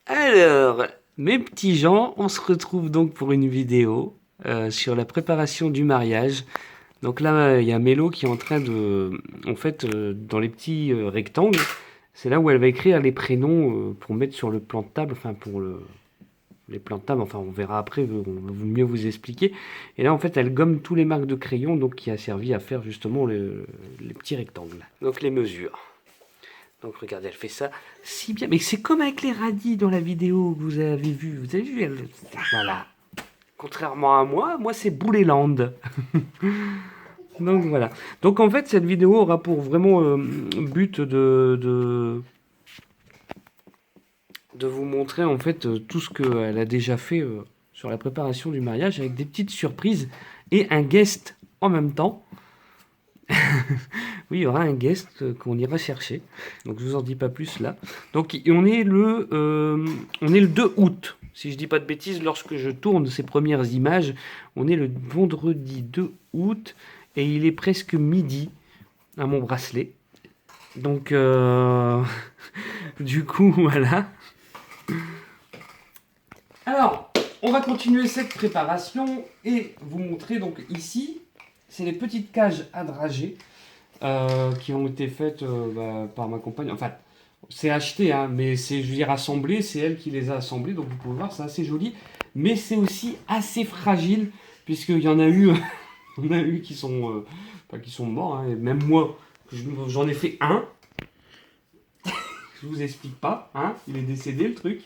Alors, mes petits gens, on se retrouve donc pour une vidéo sur la préparation du mariage. Donc là, il y a Mélo qui est en train de... En fait, dans les petits rectangles, c'est là où elle va écrire les prénoms pour mettre sur le plan de table, enfin pour les plans de table, enfin on verra après, on va mieux vous expliquer. Et là, en fait, elle gomme tous les marques de crayon, donc qui a servi à faire justement les petits rectangles. Donc les mesures. Donc regardez, elle fait ça si bien. Mais c'est comme avec les radis dans la vidéo que vous avez vue. Vous avez vu Voilà. Contrairement à moi c'est Bouléland. Donc voilà. Donc en fait, cette vidéo aura pour vraiment but de vous montrer en fait tout ce qu'elle a déjà fait sur la préparation du mariage avec des petites surprises et un guest en même temps. Oui, il y aura un guest qu'on ira chercher. Donc je vous en dis pas plus là. Donc on est le 2 août. Si je dis pas de bêtises, lorsque je tourne ces premières images, on est le vendredi 2 août et il est presque midi à mon bracelet. Donc du coup voilà. Alors, on va continuer cette préparation et vous montrer donc ici, c'est les petites cages à dragées. Qui ont été faites par ma compagne. Enfin, c'est acheté, hein, mais c'est, je veux dire, assemblé. C'est elle qui les a assemblés. Donc vous pouvez voir, c'est assez joli. Mais c'est aussi assez fragile, puisqu'il y en a eu, on a eu qui sont, qui sont morts. Hein, et même moi, j'en ai fait un. Je vous explique pas. Hein, il est décédé le truc.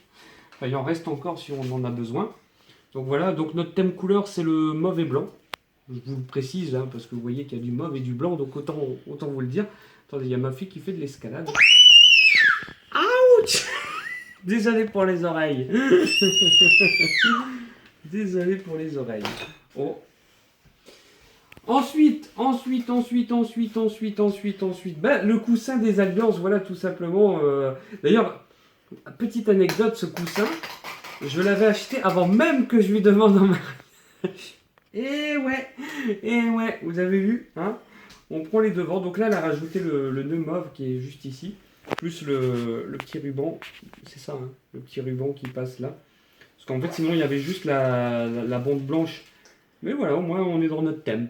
Enfin, il en reste encore si on en a besoin. Donc voilà, donc notre thème couleur, c'est le mauve et blanc. Je vous le précise, hein, parce que vous voyez qu'il y a du mauve et du blanc, donc autant vous le dire. Attendez, il y a ma fille qui fait de l'escalade. Ouch. Désolé pour les oreilles. Désolé pour les oreilles. Oh. Ensuite, ben, le coussin des alliances, voilà tout simplement. D'ailleurs, petite anecdote, ce coussin, je l'avais acheté avant même que je lui demande en mariage. Et ouais, vous avez vu, hein? On prend les devants. Donc là, elle a rajouté le nœud mauve qui est juste ici, plus le petit ruban. C'est ça, hein, le petit ruban qui passe là. Parce qu'en fait, sinon, il y avait juste la bande blanche. Mais voilà, au moins, on est dans notre thème.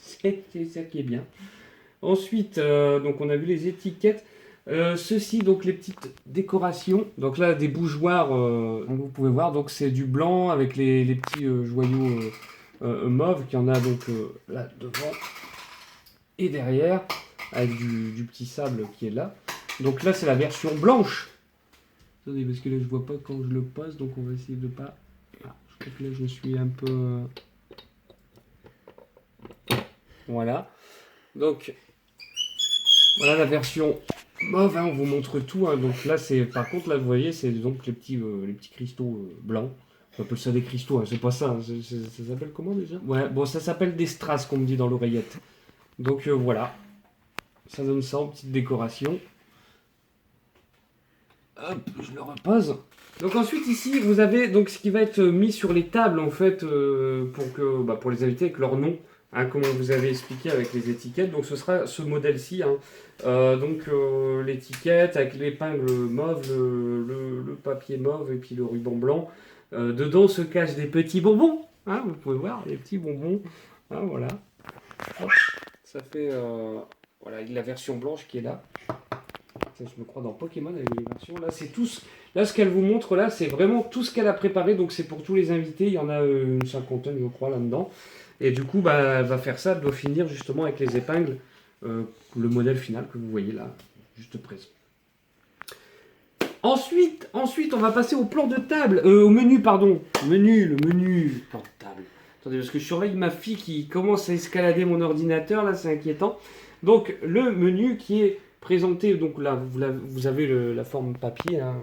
C'est ça qui est bien. Ensuite, donc on a vu les étiquettes. Ceci, donc les petites décorations. Donc là, des bougeoirs, vous pouvez voir. Donc c'est du blanc avec les petits joyaux mauve qu'il y en a donc là devant et derrière avec du petit sable qui est là. Donc là c'est la version blanche. Attendez parce que là je vois pas quand je le pose, donc on va essayer de pas. Ah, je crois que là je suis un peu. Voilà. Donc voilà la version mauve. Hein, on vous montre tout. Hein. Donc là c'est par contre là vous voyez c'est donc les petits cristaux blancs. On appelle ça des cristaux, hein, c'est pas ça. Hein, ça s'appelle comment déjà? Ouais, bon, ça s'appelle des strass, qu'on me dit dans l'oreillette. Donc voilà, ça donne ça en petite décoration. Hop, je le repose. Donc ensuite ici, vous avez donc ce qui va être mis sur les tables en fait pour les invités avec leur nom, hein, comme on vous avait expliqué avec les étiquettes. Donc ce sera ce modèle-ci. Hein. L'étiquette avec l'épingle mauve, le papier mauve et puis le ruban blanc. Dedans se cachent des petits bonbons. Hein, vous pouvez voir les petits bonbons. Hein, voilà. Hop, ça fait voilà la version blanche qui est là. Je me crois dans Pokémon avec les versions. Là, c'est tous. Là, ce qu'elle vous montre là, c'est vraiment tout ce qu'elle a préparé. Donc, c'est pour tous les invités. Il y en a une cinquantaine, je crois, là-dedans. Et du coup, bah, elle va faire ça. Elle doit finir justement avec les épingles. Le modèle final que vous voyez là, juste présent. Ensuite, on va passer au plan de table. Au menu, pardon. Le menu. Plan de table. Attendez, parce que je surveille ma fille qui commence à escalader mon ordinateur. Là, c'est inquiétant. Donc, le menu qui est présenté, donc là vous avez la forme papier hein,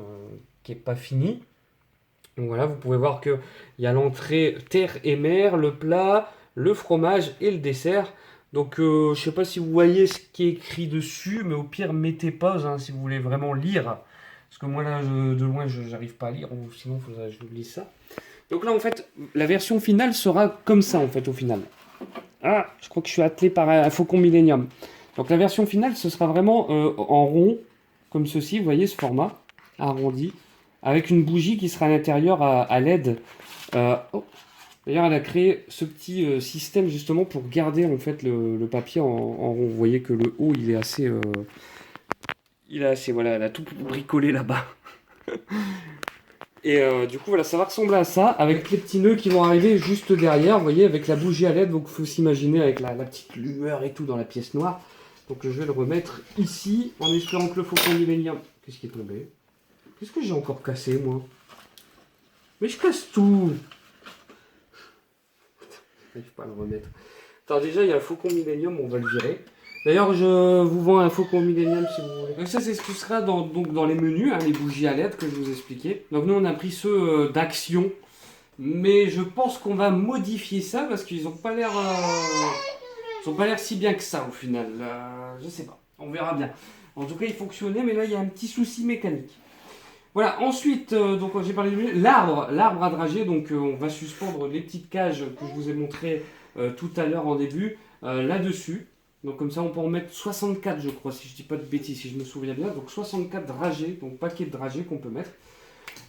qui n'est pas finie. Donc voilà, vous pouvez voir qu'il y a l'entrée terre et mer, le plat, le fromage et le dessert. Donc je ne sais pas si vous voyez ce qui est écrit dessus, mais au pire mettez pause hein, si vous voulez vraiment lire. Parce que moi là de loin je n'arrive pas à lire, ou sinon il faudrait que je vous lise ça. Donc là en fait la version finale sera comme ça en fait au final. Ah, je crois que je suis attelé par un faucon Millennium. Donc la version finale, ce sera vraiment en rond, comme ceci, vous voyez ce format, arrondi, avec une bougie qui sera à l'intérieur à LED. Oh. D'ailleurs, elle a créé ce petit système justement pour garder en fait le papier en rond. Vous voyez que le haut, il est assez... voilà, elle a tout bricolé là-bas. Et du coup, voilà, ça va ressembler à ça, avec les petits nœuds qui vont arriver juste derrière, vous voyez, avec la bougie à LED. Donc, il faut s'imaginer avec la petite lueur et tout dans la pièce noire. Donc, je vais le remettre ici, en espérant que le Faucon Millenium... Qu'est-ce qui est tombé? Qu'est-ce que j'ai encore cassé, moi? Mais je casse tout! Je n'arrive pas à le remettre. Attends, déjà, il y a le Faucon Millenium, on va le virer. D'ailleurs, je vous vends un Faucon Millenium si vous voulez. Donc ça, c'est ce qui sera donc dans les menus, hein, les bougies à LED que je vous expliquais. Donc nous, on a pris ceux d'action. Mais je pense qu'on va modifier ça parce qu'ils n'ont pas l'air si bien que ça au final. Je sais pas, on verra bien. En tout cas, il fonctionnait, mais là, il y a un petit souci mécanique. Voilà, ensuite, donc j'ai parlé de l'arbre à drager. Donc on va suspendre les petites cages que je vous ai montrées tout à l'heure en début, là-dessus. Donc comme ça, on peut en mettre 64, je crois, si je dis pas de bêtises, si je me souviens bien. Donc 64 dragées, donc paquet de dragées qu'on peut mettre.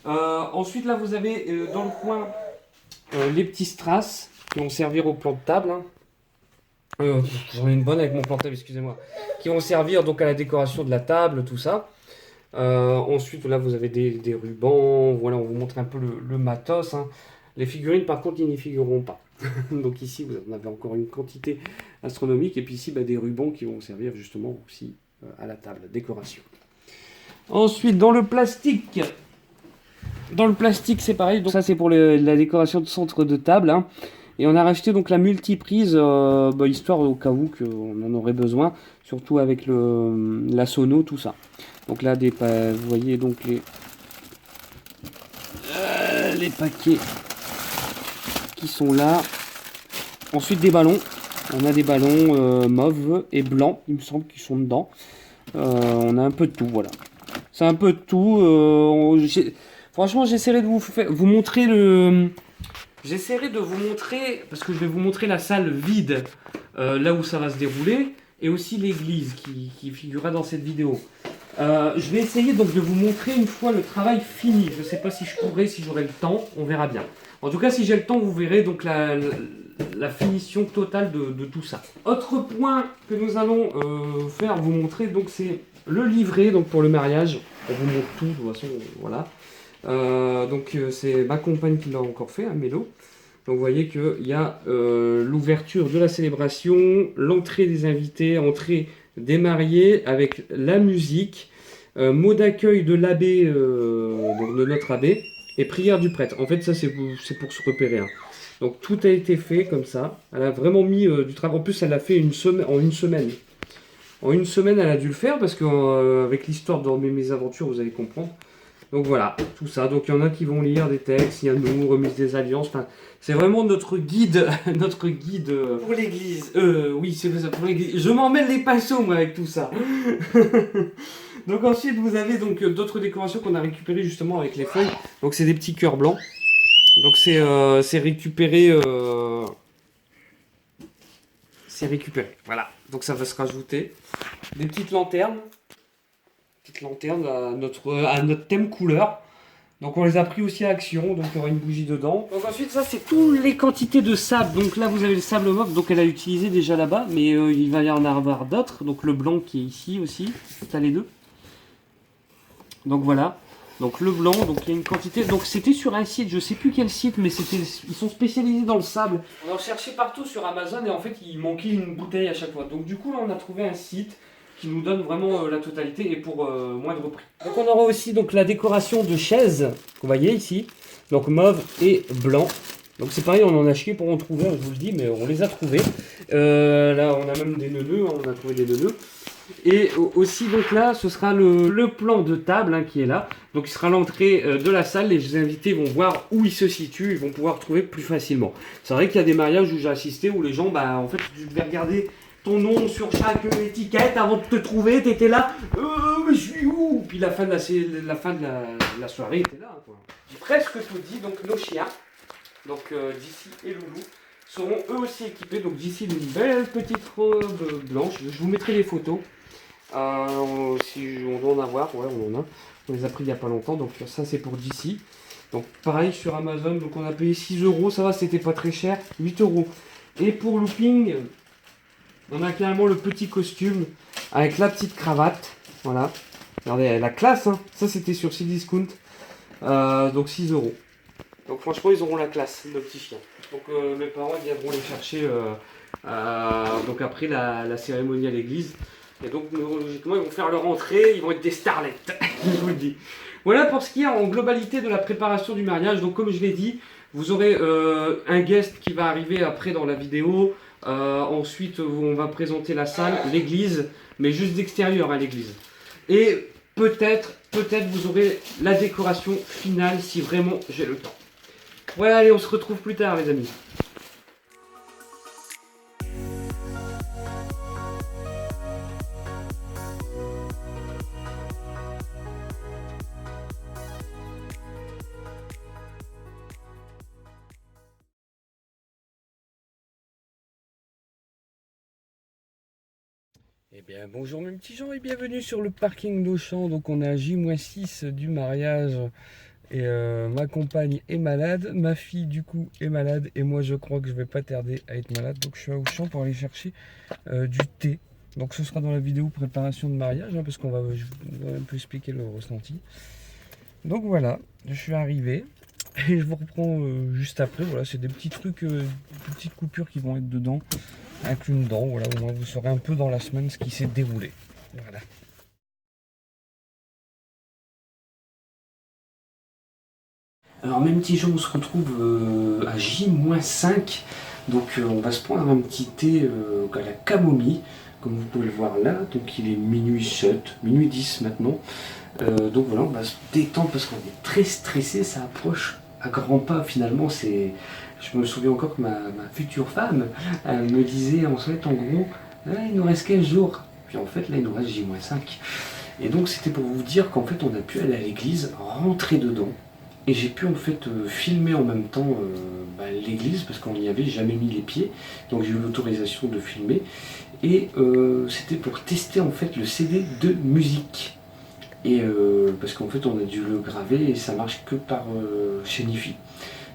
Ensuite, là, vous avez dans le coin les petits strass qui vont servir au plan de table. Hein. J'en ai une bonne avec mon plan de table, excusez-moi. Qui vont servir donc à la décoration de la table, tout ça. Ensuite, là, vous avez des rubans. Voilà, on vous montre un peu le matos. Hein. Les figurines, par contre, ils n'y figureront pas. Donc ici, vous en avez encore une quantité astronomique. Et puis ici, des rubans qui vont servir justement aussi à la table, décoration. Ensuite, dans le plastique, c'est pareil. Donc ça, c'est pour la décoration de centre de table. Hein. Et on a racheté donc la multiprise, histoire au cas où qu'on en aurait besoin. Surtout avec la sono, tout ça. Donc là, vous voyez donc les paquets qui sont là. Ensuite, des ballons. On a des ballons mauve et blancs, il me semble, qui sont dedans. On a un peu de tout, voilà. C'est un peu de tout. Franchement, j'essaierai de vous montrer J'essaierai de vous montrer, parce que je vais vous montrer la salle vide, là où ça va se dérouler, et aussi l'église qui figurera dans cette vidéo. Je vais essayer donc de vous montrer une fois le travail fini. Je ne sais pas si je pourrai, si j'aurai le temps, on verra bien. En tout cas, si j'ai le temps, vous verrez donc la finition totale de tout ça. Autre point que nous allons vous montrer, donc c'est le livret donc pour le mariage. On vous montre tout, de toute façon, voilà. C'est ma compagne qui l'a encore fait, hein, Mélo. Donc vous voyez qu'il y a l'ouverture de la célébration, l'entrée des invités, entrée des mariés avec la musique, mot d'accueil de l'abbé, donc de notre abbé, et prière du prêtre. En fait, ça c'est pour se repérer. Hein. Donc tout a été fait comme ça. Elle a vraiment mis du travail. En plus, elle l'a fait en une semaine. En une semaine, elle a dû le faire parce qu'avec l'histoire de mes aventures, vous allez comprendre. Donc voilà, tout ça. Donc il y en a qui vont lire des textes, il y a nous, remise des alliances. Enfin, c'est vraiment notre guide, pour l'église. Oui, c'est ça pour l'église. Je m'en mêle les pinceaux moi avec tout ça. Donc ensuite vous avez donc d'autres décorations qu'on a récupérées justement avec les feuilles. Donc c'est des petits cœurs blancs. Donc c'est récupéré. C'est récupéré. Voilà. Donc ça va se rajouter. Des petites lanternes. À notre thème couleur. Donc on les a pris aussi à Action, donc il y aura une bougie dedans. Donc ensuite ça c'est toutes les quantités de sable. Donc là vous avez le sable mauve, donc elle a utilisé déjà là-bas, mais il va y en avoir d'autres. Donc le blanc qui est ici aussi, t'as les deux. Donc voilà, donc le blanc, donc il y a une quantité. Donc c'était sur un site, je sais plus quel site, mais ils sont spécialisés dans le sable. On a cherché partout sur Amazon et en fait il manquait une bouteille à chaque fois. Donc du coup là on a trouvé un site qui nous donne vraiment la totalité et pour moindre prix. Donc on aura aussi donc la décoration de chaises, que vous voyez ici, donc mauve et blanc. Donc c'est pareil, on en a chié pour en trouver, je vous le dis, mais on les a trouvés. Là on a même des neuneux, hein, on a trouvé des neuneux. Et aussi donc là, ce sera le plan de table hein, qui est là. Donc il sera l'entrée de la salle, les invités vont voir où il se situe, ils vont pouvoir trouver plus facilement. C'est vrai qu'il y a des mariages où j'ai assisté, où les gens, en fait, tu devais regarder ton nom sur chaque étiquette avant de te trouver, t'étais là, mais je suis où? Puis la fin de la soirée était là. Quoi. J'ai presque tout dit, donc nos chiens, donc D'ici et Loulou, seront eux aussi équipés. Donc D'ici d'une belle petite robe blanche, je vous mettrai les photos. Si on doit en avoir, ouais, on en a. On les a pris il n'y a pas longtemps, donc ça c'est pour d'ici. Donc pareil sur Amazon, donc on a payé 6 euros, ça va, c'était pas très cher, 8 euros. Et pour Looping, on a carrément le petit costume avec la petite cravate. Voilà. Regardez, la classe, hein. Ça c'était sur Cdiscount. Donc 6 euros. Donc franchement, ils auront la classe, nos petits chiens. Donc mes parents viendront les chercher donc après la cérémonie à l'église. Et donc logiquement, ils vont faire leur entrée, ils vont être des starlettes, je vous le dis. Voilà pour ce qui est en globalité de la préparation du mariage. Donc comme je l'ai dit, vous aurez un guest qui va arriver après dans la vidéo. Ensuite, on va présenter la salle, l'église, mais juste d'extérieur à l'église. Et peut-être vous aurez la décoration finale si vraiment j'ai le temps. Voilà, allez, on se retrouve plus tard les amis. Eh bien bonjour mes petits gens et bienvenue sur le parking d'Auchan. Donc on est à J-6 du mariage et ma compagne est malade, ma fille du coup est malade et moi je crois que je vais pas tarder à être malade. Donc je suis à Auchan pour aller chercher du thé. Donc ce sera dans la vidéo préparation de mariage hein, parce qu'on va, je vais un peu expliquer le ressenti. Donc voilà, je suis arrivé et je vous reprends juste après. Voilà, c'est des petits trucs, des petites coupures qui vont être dedans. Inclus dedans, voilà, au moins vous saurez un peu dans la semaine ce qui s'est déroulé. Voilà. Alors mes petits gens, on se retrouve à J-5. Donc on va se prendre un petit thé à la camomille, comme vous pouvez le voir là. Donc il est minuit 7, minuit 10 maintenant. Donc voilà, on va se détendre parce qu'on est très stressé, ça approche à grands pas finalement. Je me souviens encore que ma future femme me disait en fait en gros, il nous reste 15 jours. Puis en fait là il nous reste J-5. Et donc c'était pour vous dire qu'en fait on a pu aller à l'église, rentrer dedans. Et j'ai pu en fait filmer en même temps l'église parce qu'on n'y avait jamais mis les pieds. Donc j'ai eu l'autorisation de filmer. Et c'était pour tester en fait le CD de musique. Et parce qu'en fait on a dû le graver et ça marche que par chez Nifi.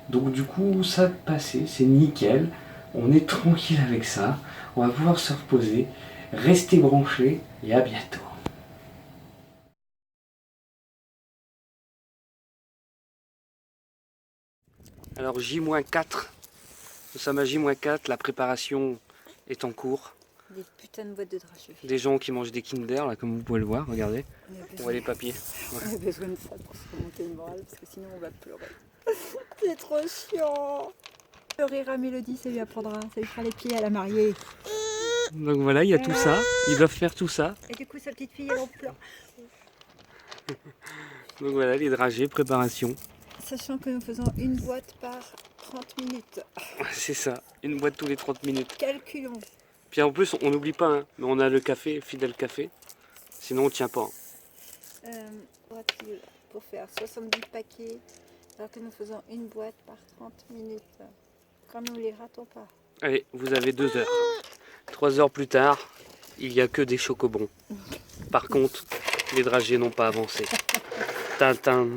Donc du coup ça a passé, c'est nickel. On est tranquille avec ça. On va pouvoir se reposer, rester branchés et à bientôt. Alors J-4, nous sommes à J-4, la préparation est en cours. Des putains de boîtes de dragées. Des gens qui mangent des Kinder, là, comme vous pouvez le voir, regardez. On voit les papiers. Ouais. On a besoin de ça pour se remonter le moral, parce que sinon on va pleurer. C'est trop chiant. Le rire à Mélodie, ça lui apprendra, ça lui fera les pieds à la mariée. Donc voilà, il y a tout ça, ils doivent faire tout ça. Et du coup, sa petite fille, elle en pleure. Donc voilà, les dragées, préparation. Sachant que nous faisons une boîte par 30 minutes. C'est ça, une boîte tous les 30 minutes. Calculons. Puis en plus, on n'oublie pas, hein, mais on a le café, Fidèle Café, sinon on tient pas. Pour faire 70 paquets, alors que nous faisons une boîte par 30 minutes. Quand nous les ratons pas. Allez, vous avez 2 heures. 3 heures plus tard, il n'y a que des chocobons. Par contre, les dragées n'ont pas avancé. Tintin.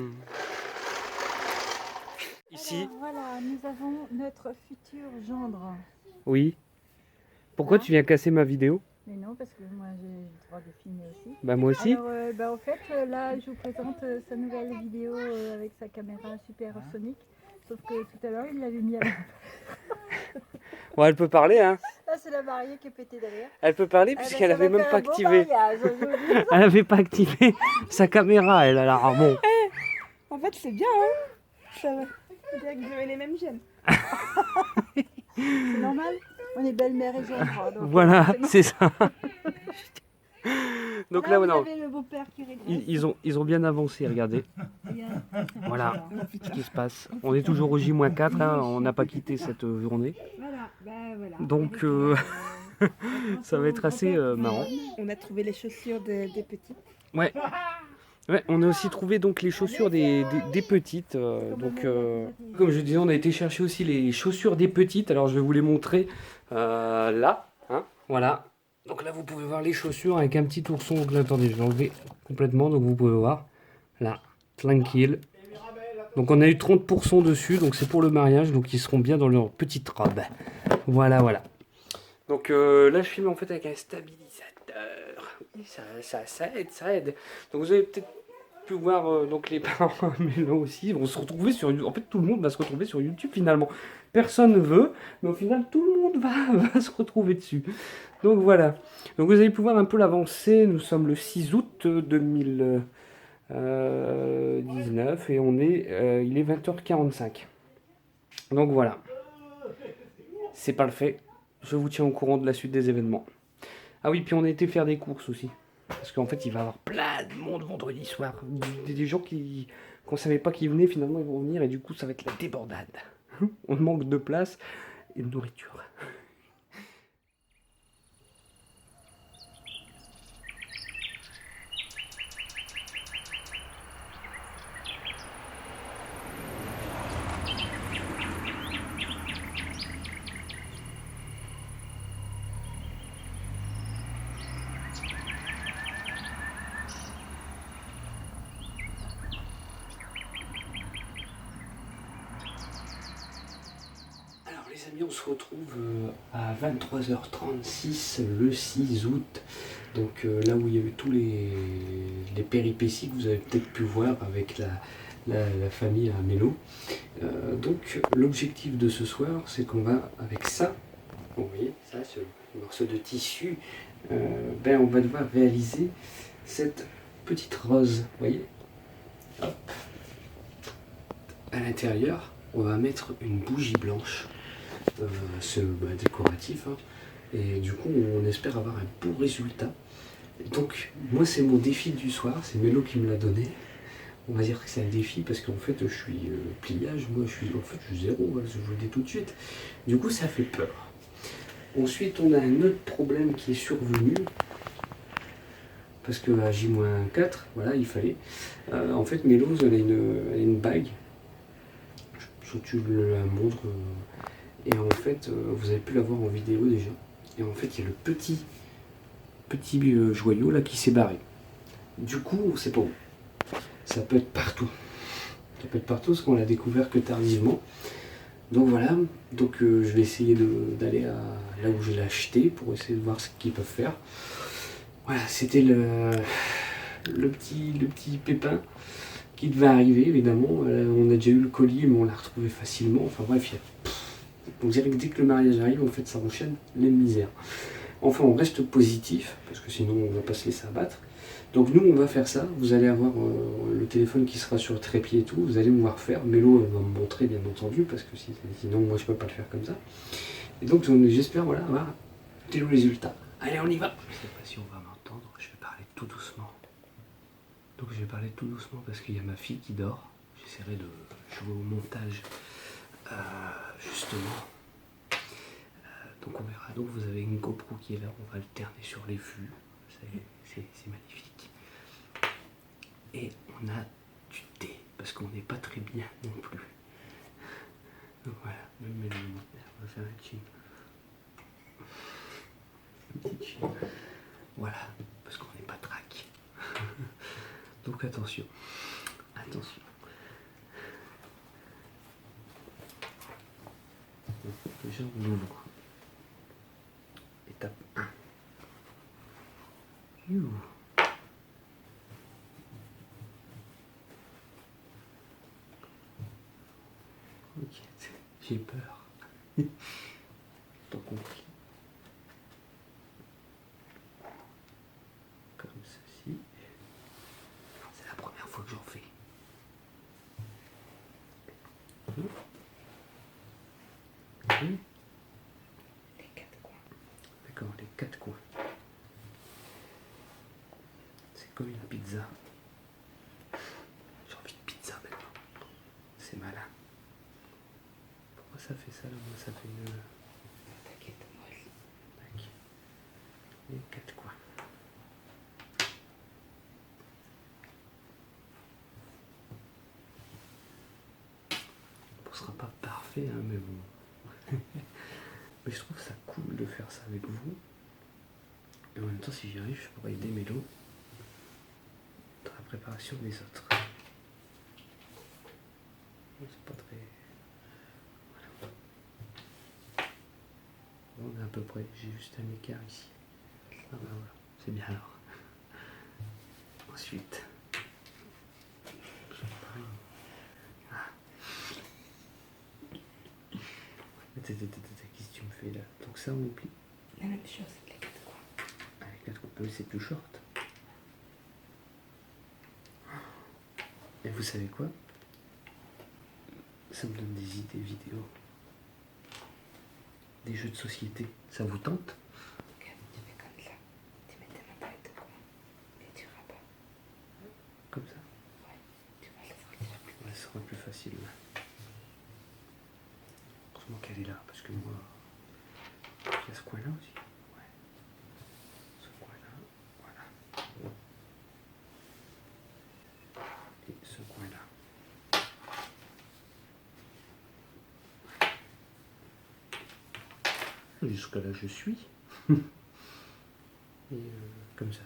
Ici. Alors, voilà, nous avons notre futur gendre. Oui. Pourquoi tu viens casser ma vidéo? Mais non, parce que moi j'ai le droit de filmer aussi. Bah moi aussi. Alors, en fait, là, je vous présente sa nouvelle vidéo avec sa caméra supersonique. Sauf que tout à l'heure, il l'avait mis à l'envers. Bon, elle peut parler, hein. Là, c'est la mariée qui est pétée derrière. Elle peut parler puisqu'elle avait même pas activé. Mariage, elle avait pas activé sa caméra, elle. Alors bon. En fait, c'est bien, hein. Ça va. C'est-à-dire que vous avez les mêmes gènes. C'est normal. On est belle-mère et gendre. Voilà, c'est ça. Donc là, non. Le beau-père qui ils ont bien avancé, regardez. Voilà ce qui se passe. On est toujours au J-4, hein, on n'a pas quitté cette journée. Voilà, voilà. Donc ça va être assez marrant. On a trouvé les chaussures des petites. Ouais. Ouais, on a aussi trouvé donc les chaussures des petites. Comme je disais, on a été chercher aussi les chaussures des petites. Alors je vais vous les montrer là. Hein, voilà. Donc là, vous pouvez voir les chaussures avec un petit ourson. Donc là, attendez, je vais enlever complètement. Donc vous pouvez voir. Là, tranquille. Donc on a eu 30% dessus. Donc c'est pour le mariage. Donc ils seront bien dans leur petite robe. Voilà, voilà. Donc là, je filme en fait avec un stabilisateur. Oui, ça aide, ça aide. Donc vous avez peut-être pu voir donc les parents mais là aussi vont se retrouver sur YouTube. En fait, tout le monde va se retrouver sur YouTube finalement. Personne ne veut, mais au final, tout le monde va se retrouver dessus. Donc voilà. Donc vous allez pouvoir un peu l'avancer. Nous sommes le 6 août 2019 et il est 20h45. Donc voilà. C'est pas le fait. Je vous tiens au courant de la suite des événements. Ah oui, puis on a été faire des courses aussi. Parce qu'en fait, il va y avoir plein de monde vendredi soir. Des gens qu'on savait pas qui venaient, finalement, ils vont venir et du coup, ça va être la débordade. On manque de place et de nourriture. Alors les amis, on se retrouve à 23h36 le 6 août. Donc là où il y a eu tous les péripéties que vous avez peut-être pu voir avec la famille à Mélo. Donc l'objectif de ce soir, c'est qu'on va avec ça, vous voyez, ça, ce morceau de tissu, on va devoir réaliser cette petite rose, vous voyez. Hop. À l'intérieur, on va mettre une bougie blanche. C'est décoratif, hein. Et du coup on espère avoir un beau résultat. Donc moi c'est mon défi du soir, c'est Mélo qui me l'a donné. On va dire que c'est un défi parce qu'en fait je suis pliage, moi je suis zéro, voilà, je vous le dis tout de suite. Du coup ça fait peur. Ensuite on a un autre problème qui est survenu. Parce que à J-4, voilà, il fallait. En fait Mélo elle a une bague. Je la montre. Et en fait, vous avez pu la voir en vidéo déjà. Et en fait, il y a le petit joyau là qui s'est barré. Du coup, on sait pas où. Ça peut être partout. Ça peut être partout parce qu'on l'a découvert que tardivement. Donc voilà. Donc je vais essayer d'aller là où je l'ai acheté pour essayer de voir ce qu'ils peuvent faire. Voilà, c'était le petit pépin qui devait arriver évidemment. On a déjà eu le colis, mais on l'a retrouvé facilement. Enfin bref, on dirait que dès que le mariage arrive, en fait, ça enchaîne les misères. Enfin, on reste positif, parce que sinon, on ne va pas se laisser abattre. Donc nous, on va faire ça. Vous allez avoir le téléphone qui sera sur le trépied et tout. Vous allez me voir faire. Mélo va me montrer, bien entendu, parce que sinon, moi, je ne peux pas le faire comme ça. Et donc, j'espère, voilà, avoir des résultats. Allez, on y va. Je ne sais pas si on va m'entendre. Je vais parler tout doucement. Donc, je vais parler tout doucement parce qu'il y a ma fille qui dort. J'essaierai de jouer au montage. Justement. Donc on verra. Donc vous avez une GoPro qui est là, on va alterner sur les vues. C'est magnifique. Et on a du thé, parce qu'on n'est pas très bien non plus. Donc voilà, on va faire un chin. Un petit chin. Voilà, parce qu'on n'est pas trac. Donc attention. Attention. Déjà on ouvre. Étape 1. Ok, j'ai peur. T'as compris. Comme ceci. C'est la première fois que j'en fais. Les quatre coins. D'accord, les quatre coins. C'est comme une pizza. J'ai envie de pizza maintenant. C'est malin. Pourquoi ça fait ça là? Moi ça fait une... T'inquiète, molle. Tac. Les quatre coins. Bon, ce sera pas parfait, hein, mais bon. Mais je trouve ça cool de faire ça avec vous. Et en même temps, si j'y arrive, je pourrais aider Mélo dans la préparation des autres. C'est pas très... Voilà. Bon, on est à peu près, j'ai juste un écart ici. Ah bah voilà, c'est bien alors. Ensuite... pareil. Ah. Qu'est-ce que tu me fais là? Donc ça, on oublie. La même chose, les 4 coins. Avec 4 coupes, c'est plus short. Et vous savez quoi? Ça me donne des idées vidéo. Des jeux de société. Ça vous tente? Ok, tu fais comme ça. Tu mets tes mains dans les 2 coins. Et tu rabats. Comme ça? Ouais, tu vas le sortir plus. Ouais, ça sera plus facile. Heureusement qu'elle est là, parce que moi... Il y a ce coin-là aussi. Ouais. Ce coin-là, voilà. Et ce coin-là. Jusque là, je suis. Et comme ça.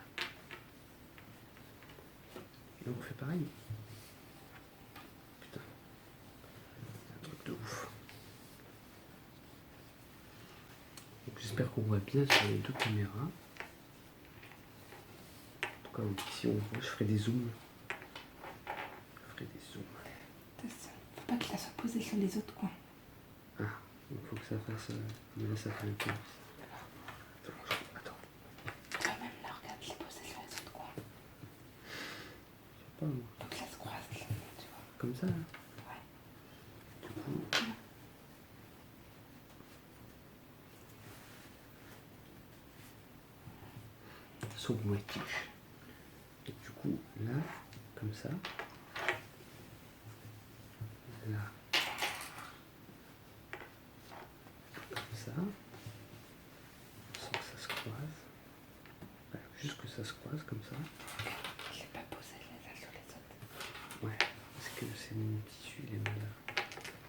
Et on fait pareil. Putain. C'est un truc de ouf. Donc, j'espère qu'on voit bien sur les 2 caméras. En tout cas, ici on voit, je ferai des zooms. Je ferai des zooms. Attention, faut pas que la soit posée sur les autres coins. Ah, il faut que ça fasse... mais là, ça fait un peu... Attends. Toi-même, là, regarde, je l'ai posée sur les autres coins. Je sais pas, moi. Donc ça se croise, là, tu vois. Comme ça, là. Ouais. Du coup... Son moitiche. Et du coup, là, comme ça. Là. Comme ça. Sans que ça se croise. Voilà, juste que ça se croise, comme ça. Je l'ai pas posé les uns sur les autres. Ouais, parce que c'est mon tissu, il est mal là.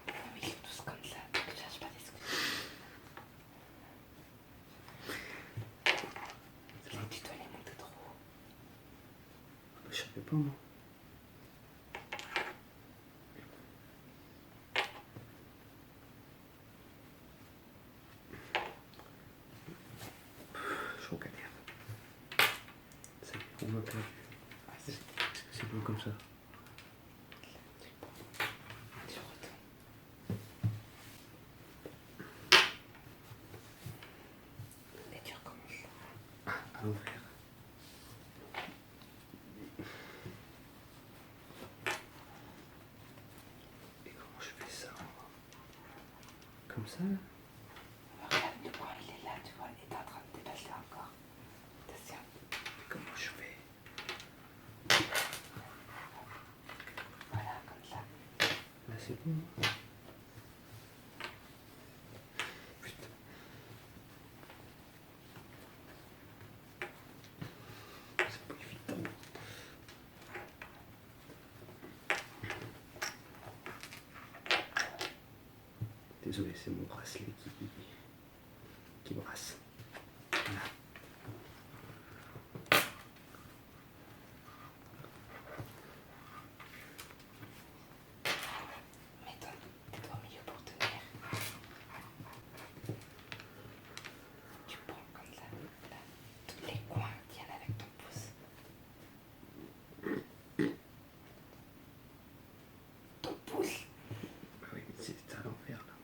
Non, mais ils sont tous comme ça, donc je cherche pas d'excuses. C'est vrai. Tu dois les monter trop haut. Je savais pas, moi. Je suis en galère. Ça y est, on m'a perdu. Est-ce que c'est bon comme ça? Tu retournes. Et tu recommences. Ah, à l'envers. Et comment je fais ça, moi? Comme ça, là? Regarde, le coin, il est là, tu vois, il est en train de dépasser encore. Attention. Et comment je fais? Voilà, comme ça. Là, c'est bon. Putain. C'est pas évident. Désolé, c'est mon bracelet qui brasse. Voilà. Mets ton doigt au milieu pour tenir. Tu prends comme ça, là. Tous les coins, tiens avec ton pouce. Ton pouce. Ah oui, mais c'est à l'envers, là.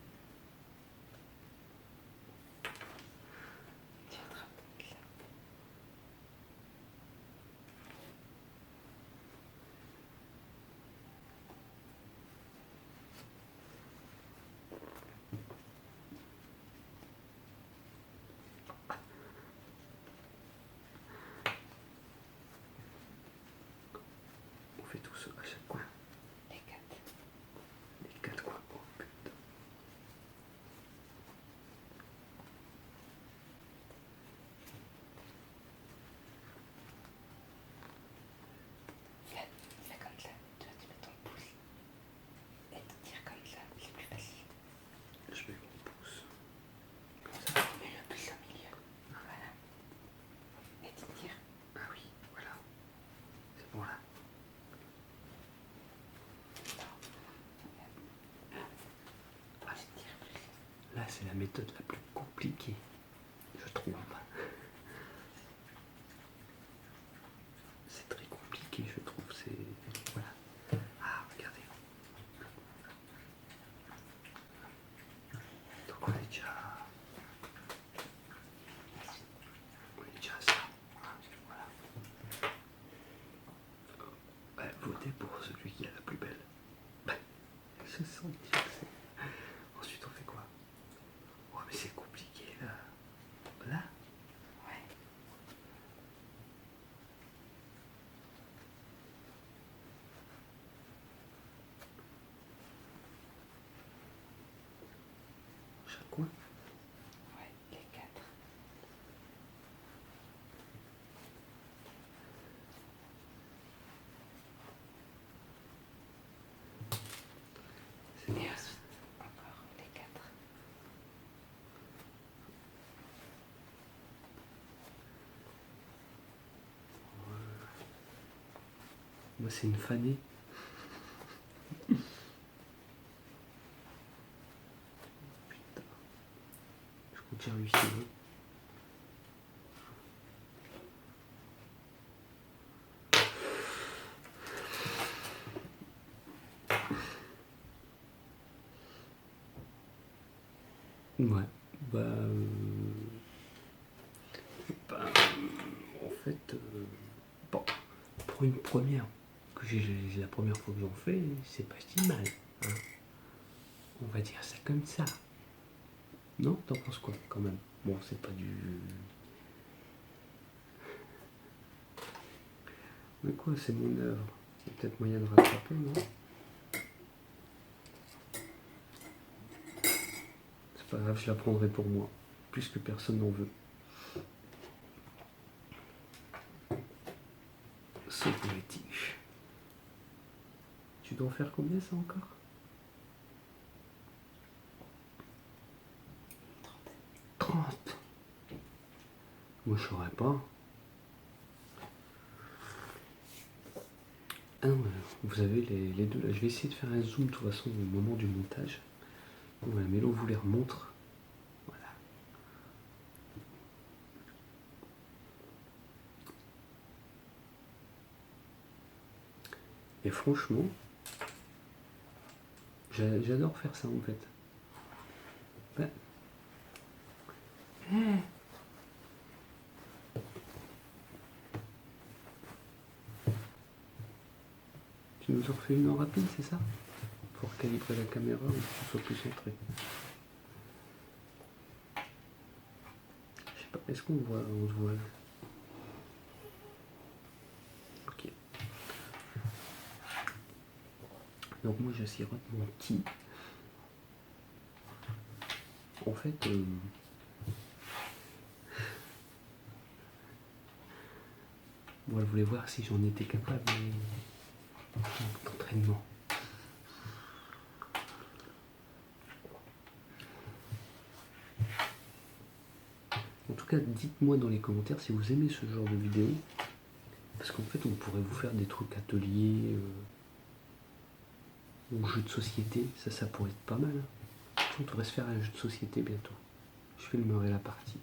Là, c'est la méthode la plus compliquée, je trouve. C'est très compliqué, je trouve. C'est... Voilà. Ah, regardez. Donc on est déjà à ça. Voilà. Ouais, votez pour celui qui a la plus belle. Je sens que c'est... Ensuite, on fait quoi? Oh, mais c'est compliqué, là. Là? Ouais. Chaque coin? Ouais, les 4. C'est bien. Encore les 4. Moi, c'est une fanée. Putain. Je continue à lui filer. Ouais. En fait, bon, pour une première, la première fois que j'en fais, c'est pas si mal. Hein. On va dire ça comme ça. Non, t'en penses quoi quand même? Bon, c'est pas du... Mais quoi, c'est mon œuvre. Il y a peut-être moyen de rattraper, non? C'est pas grave, je la prendrai pour moi, puisque personne n'en veut. Sauf les tiges. Tu dois en faire combien ça encore? 30. Moi je saurais pas. Ah non, vous avez les deux là. Je vais essayer de faire un zoom de toute façon au moment du montage. Voilà, Mélo vous les remontre. Voilà. Et franchement, j'adore faire ça en fait. Ouais. Tu nous en refais une en rapide, c'est ça? Pour calibrer la caméra et que tu sois plus centré. Je sais pas, est-ce qu'on se voit là? Ok. Donc moi je sirote mon tea. En fait, moi je voulais voir si j'en étais capable d'entraînement. En tout cas, dites-moi dans les commentaires si vous aimez ce genre de vidéo. Parce qu'en fait, on pourrait vous faire des trucs ateliers ou jeux de société. Ça pourrait être pas mal. On devrait se faire un jeu de société bientôt. Je filmerai la partie.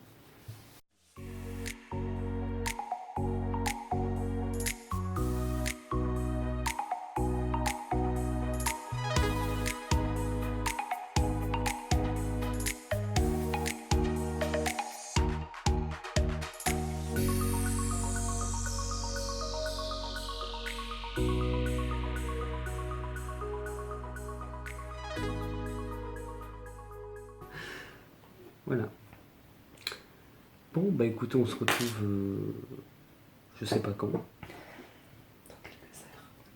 Voilà. Bon, bah écoutez, on se retrouve, je sais pas quand.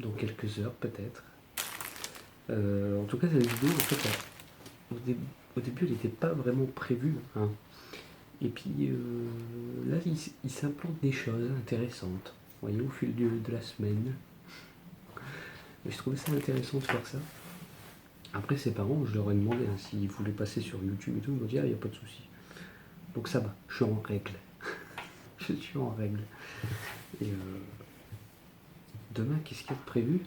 Dans quelques heures peut-être. En tout cas, cette vidéo, en fait, au début, elle n'était pas vraiment prévue. Hein. Et puis là, il s'implante des choses intéressantes. Vous voyez, au fil de la semaine. Et je trouvais ça intéressant de faire ça. Après, ses parents, je leur ai demandé hein, s'ils voulaient passer sur YouTube et tout. Ils m'ont dit, ah, il n'y a pas de souci. Donc ça va, je suis en règle. Je suis en règle. Et demain, qu'est-ce qu'il y a de prévu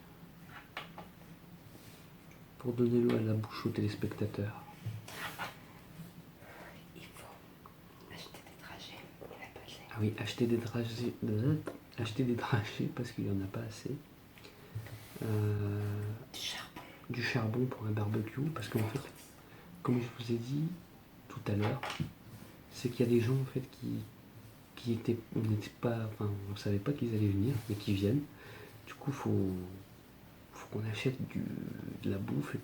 pour donner l'eau à la bouche aux téléspectateurs? Ah oui, acheter des dragées parce qu'il n'y en a pas assez. Du charbon pour un barbecue, parce qu'en fait, comme je vous ai dit tout à l'heure, c'est qu'il y a des gens en fait qui étaient, on n'était pas, enfin, on savait pas qu'ils allaient venir, mais qui viennent. Du coup, faut qu'on achète de la bouffe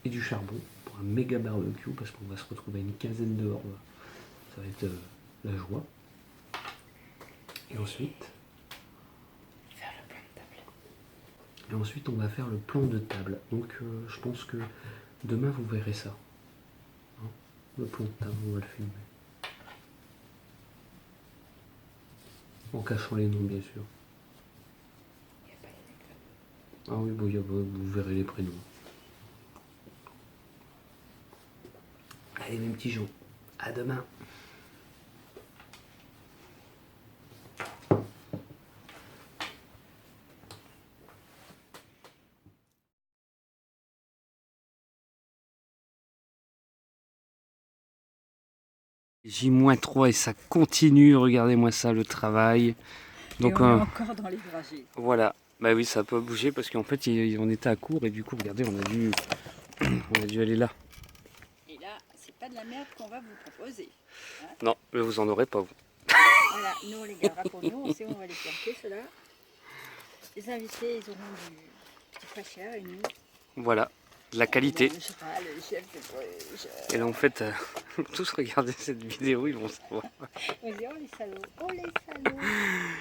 et du charbon pour un méga barbecue, parce qu'on va se retrouver à une quinzaine dehors. Ça va être la joie. Et ensuite, on va faire le plan de table. Donc, je pense que demain, vous verrez ça. Hein, le plan de table, on va le filmer. En cachant les noms, bien sûr. Ah oui, bon, vous verrez les prénoms. Allez, mes petits gens, à demain. J-3 et ça continue, regardez-moi ça, le travail. Donc, et on est encore dans les dragées. Voilà, bah oui, ça a pas bougé parce qu'en fait, on était à court et du coup, regardez, on a dû aller là. Et là, c'est pas de la merde qu'on va vous proposer. Hein, non, mais vous en aurez pas, vous. voilà, nous on les gardera pour nous, on sait où on va les planter, ceux-là. Les invités, ils auront du petit fraîcheur et nous. Voilà, de la qualité. Le chef de Bruges. Et là, en fait, tous regarder cette vidéo, ils vont savoir. On va dire, oh les salauds, oh les salauds.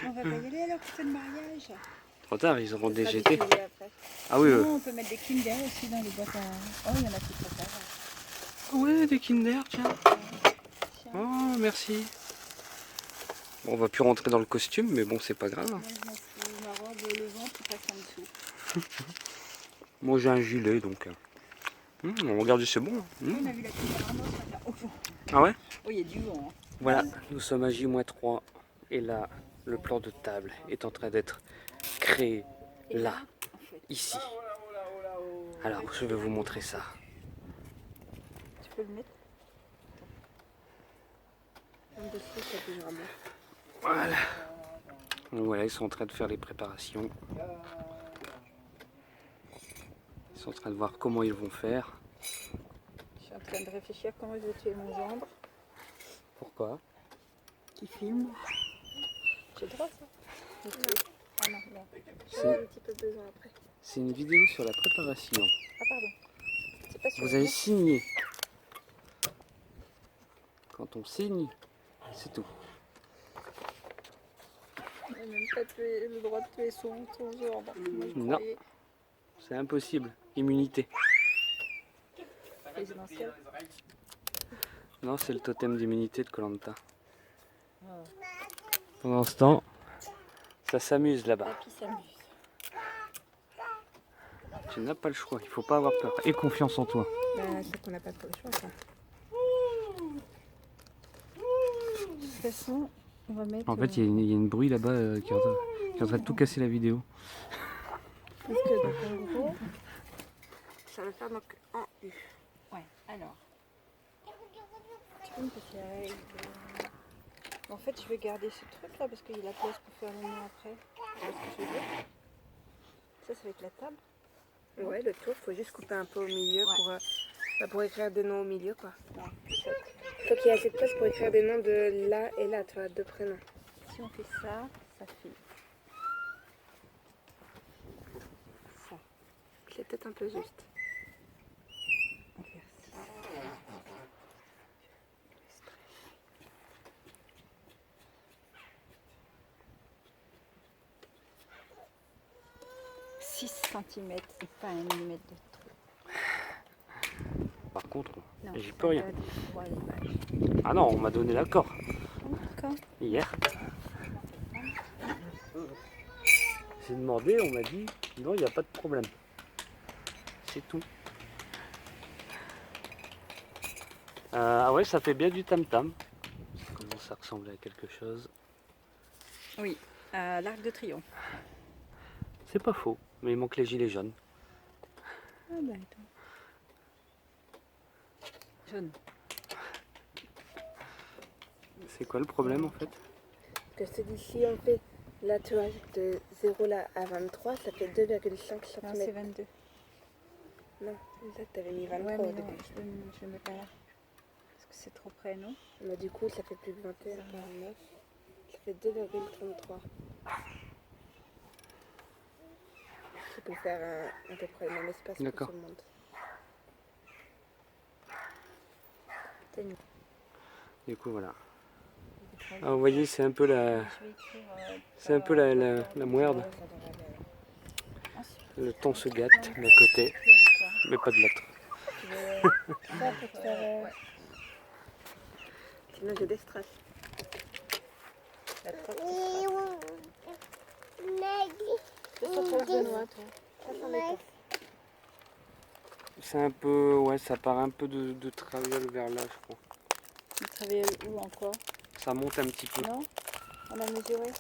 On va pas y aller alors que de mariage. Trop tard, ils auront Ça sera DGT. défilé après. Ah oui, Sinon, on peut mettre des Kinder aussi dans les boîtes à... Oh, il y en a qui préfèrent. ouais, des Kinder, tiens. Tiens. Oh, merci. Bon, on va plus rentrer dans le costume, mais bon, c'est pas grave. Moi, je m'en fous. Ma robe, le ventre, il passe en dessous. Moi, j'ai un gilet, donc... regardez, c'est bon. On a vu la petite Arnaud ce matin. Au vent. Ah ouais? Oh, il y a du vent. Hein. Voilà, nous sommes à J-3 et là, le plan de table est en train d'être créé Et là, en fait, ici. Alors, je vais vous montrer ça. tu peux le mettre. En dessous, ça bougera bien. Voilà. Donc voilà, ils sont en train de faire les préparations. Ils sont en train de voir comment ils vont faire. Je suis en train de réfléchir comment je vais tuer mon gendre Pourquoi? qui filme. J'ai le droit ça? Non. Ah non, non. C'est J'en ai un petit peu besoin après. c'est une vidéo sur la préparation. Ah pardon. C'est pas sur Vous le avez net. signé. Quand on signe, c'est tout. On n'a même pas le droit de tuer son gendre. Moi, je Non. croyais C'est impossible. Immunité. présidentielle. Non, c'est le totem d'immunité de Koh Lanta. Ah. Pendant ce temps, ça s'amuse là-bas. Papy s'amuse. Tu n'as pas le choix, il faut pas avoir peur. Et confiance en toi. Bah, c'est qu'on n'a pas trop le choix, ça. De toute façon, on va mettre... En fait, il y a une bruit là-bas qui est en train de tout casser la vidéo. Parce que donc en gros, ça va faire donc en U. Ouais, alors. Tu peux me passer la règle En fait, je vais garder ce truc là parce qu'il y a la place pour faire le nom après. Tu vois ce que je veux dire? Ça va être la table. Ouais, le tour, faut juste couper un peu au milieu Ouais. pour écrire des noms au milieu, quoi. Ouais, ça. Faut qu'il y ait assez de place pour écrire des noms de là et là, tu vois, deux prénoms. Si on fait ça, ça fait ça. C'est peut-être un peu juste. On va faire ça. 6 cm et pas 1 mm de trop. Par contre, Non, j'y peux rien. pas de droit à l'image. Ah non, on m'a donné l'accord D'accord. hier. J'ai demandé, on m'a dit non, il n'y a pas de problème. C'est tout. Ah ouais, ça fait bien du tam-tam. Ça commence à ressembler à quelque chose. Oui, l'Arc de Triomphe. C'est pas faux, mais il manque les gilets jaunes. Ah bah attends. Jaune. C'est quoi le problème en fait? Parce que celui-ci, on fait là, tu vois, de 0 là à 23, ça fait 2,5 Non, c'est cm. 22. Non, là, t'avais mis 23 Ouais, au mais début. non, je le mets pas là. Parce que c'est trop près, non? Mais du coup, ça fait plus de 21,49. Ça fait 2,33. Tu peux faire à peu près le même espace pour D'accord. tout le monde. Du coup voilà. Ah, vous voyez, c'est un peu la, c'est un peu la mouerde. Ouais, ça devrait aller. Le temps se gâte d'un côté, mais pas de l'autre. Tu veux Ça pour te faire... ouais. Sinon, j'ai des stress. La trotte, c'est ça. C'est sur ton genou, toi. Ça, c'en est pas. C'est un peu, ouais, ça part un peu de traviole vers là, je crois. Tu travailles où encore? Ça monte un petit peu. Non? On a mesuré?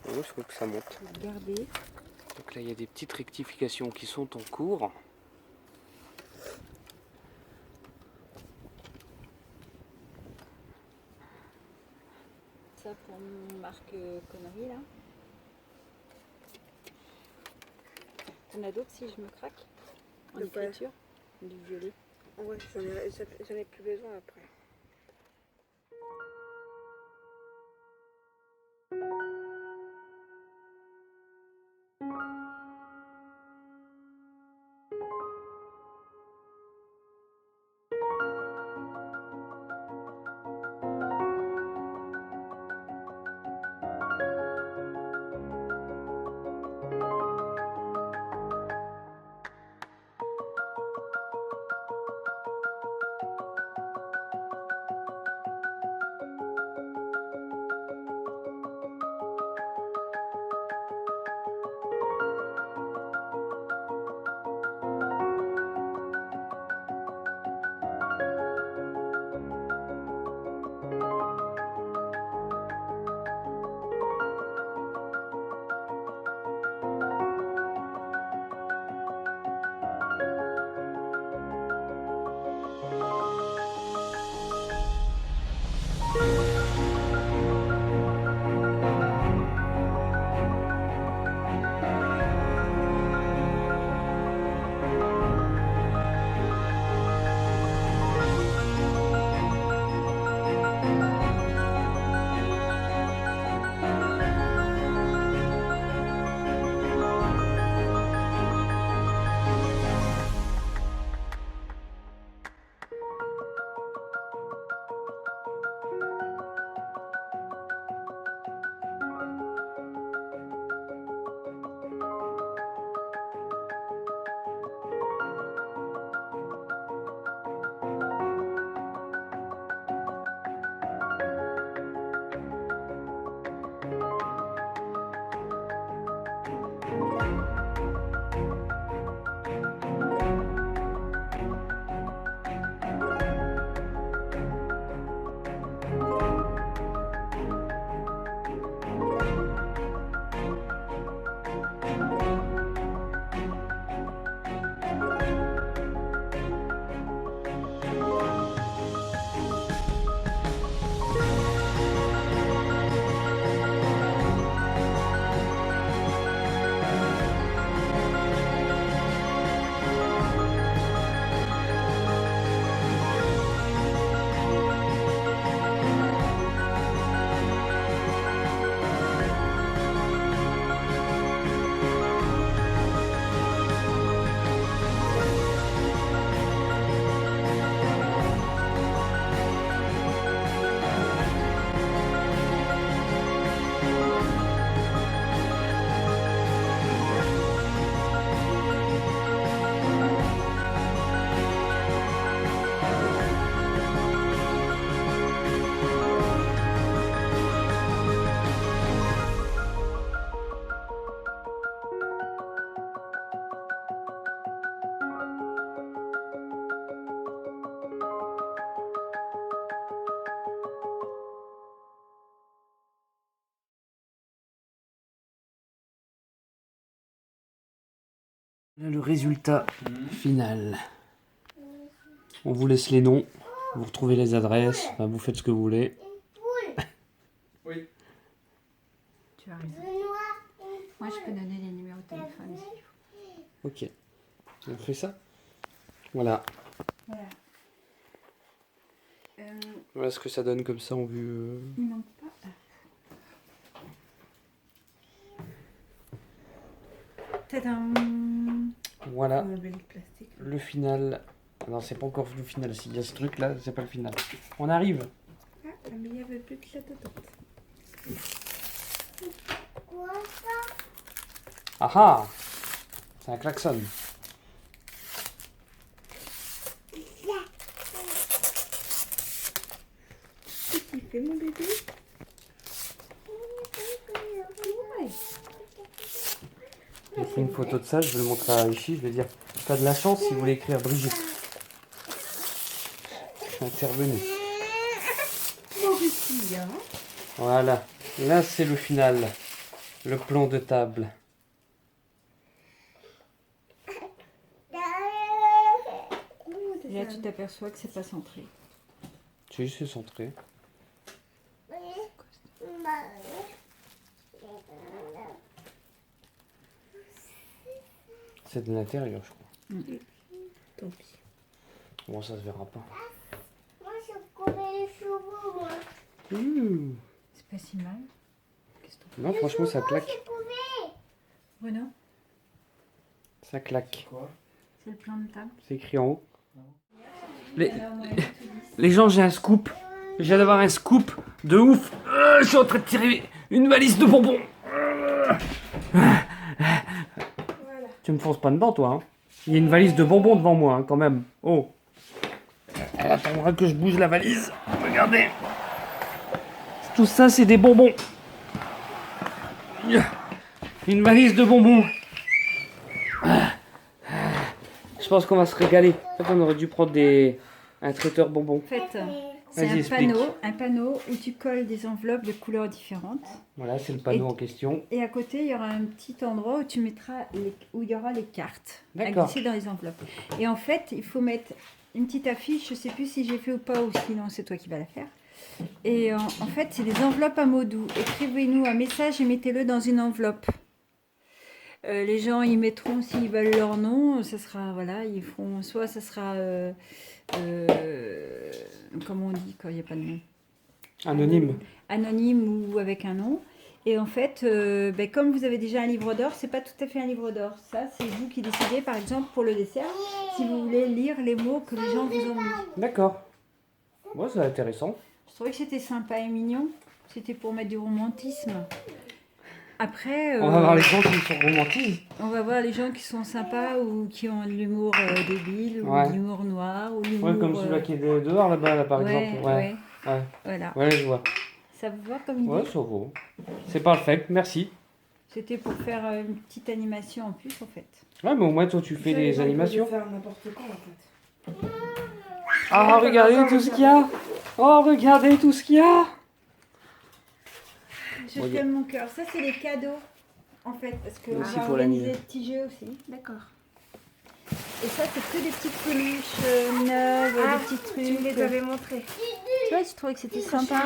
Oui, je crois que ça monte. Regardez. Donc là, il y a des petites rectifications qui sont en cours. Ça pour marque connerie là. T'en as d'autres si je me craque? En De quoi? écriture? Du violet. Ouais, j'en ai plus besoin après. Là, le résultat final. On vous laisse les noms, vous retrouvez les adresses, enfin, vous faites ce que vous voulez. Tu as raison. Moi, je peux donner les numéros de téléphone s'il faut. Ok. On fait ça. Voilà. Voilà. Voilà ce que ça donne comme ça en vue. Il manque pas. Tadam! Voilà. Un bel plastique. Le final. Non, c'est pas encore le final. S'il y a ce truc là, c'est pas le final. On arrive. Ah, mais il y avait plus que ça dedans. Ah ah. C'est un klaxon. Qu'est-ce qu'il fait, mon bébé? Ouais. J'ai pris une photo de ça, je vais le montrer à Ishi, je vais dire t'as de la chance si vous voulez écrire Brigitte. Je suis intervenu. Mauricie, hein? Voilà. Là c'est le final. Le plan de table. Et là, tu t'aperçois que c'est pas centré. Si, c'est centré. C'est de l'intérieur, je crois. Tant pis. Bon, ça se verra pas. Moi, je connais les chevaux, moi. C'est pas si mal. Qu'est-ce que t'en Non, franchement, ça claque. penses, Bruno? Ça claque. C'est le plan de table. C'est écrit en haut. Les gens, j'ai un scoop. Je viens d'avoir un scoop de ouf. Je suis en train de tirer une valise de bonbons. Tu me fonces pas dedans, toi. Hein. Il y a une valise de bonbons devant moi, hein, quand même. Oh. Elle attendra que je bouge la valise. Regardez. Tout ça, c'est des bonbons. Une valise de bonbons. Je pense qu'on va se régaler. En fait, on aurait dû prendre un traiteur bonbons. En fait, c'est Vas-y, explique. un panneau où tu colles des enveloppes de couleurs différentes. Voilà, c'est le panneau Et- en question. Et à côté, il y aura un petit endroit où tu mettras où il y aura les cartes à D'accord. glisser dans les enveloppes. Et en fait, il faut mettre une petite affiche. Je sais plus si j'ai fait ou pas, ou sinon c'est toi qui vas la faire. Et en fait, c'est des enveloppes à mots doux. Écrivez-nous un message et mettez-le dans une enveloppe. Les gens y mettront s'ils veulent leur nom. Ça sera voilà, ils feront soit ça sera comment on dit quand il n'y a pas de nom. Anonyme. Anonyme ou avec un nom. Et en fait, comme vous avez déjà un livre d'or, c'est pas tout à fait un livre d'or. Ça, c'est vous qui décidez, par exemple, pour le dessert, si vous voulez lire les mots que les gens vous ont mis. D'accord. Ouais, c'est intéressant. Je trouvais que c'était sympa et mignon. C'était pour mettre du romantisme. Après, On va voir les gens qui sont romantiques. on va voir les gens qui sont sympas ou qui ont de l'humour débile ou Ouais. de l'humour noir ou l'humour... Ouais, comme celui-là qui est dehors là-bas, là, par ouais, exemple. ouais, Ouais. voilà. Ouais, je vois. Ça vous va comme idée? Ouais, ça vaut. C'est parfait, merci. C'était pour faire une petite animation en plus, en fait. Ouais, mais au moins, toi, tu fais des animations. faire n'importe quoi, en fait. Ah, regardez tout ce qu'il y a. Oh, regardez tout ce qu'il y a. Je Bon, t'aime mon cœur. Ça, c'est les cadeaux, en fait, parce qu'on Merci va pour organiser l'anniversaire. des petits jeux aussi. D'accord. Et ça, c'est que des petites peluches neuves, des petits trucs. Tu me les avais montrés. Tu vois, je trouvais que c'était sympa.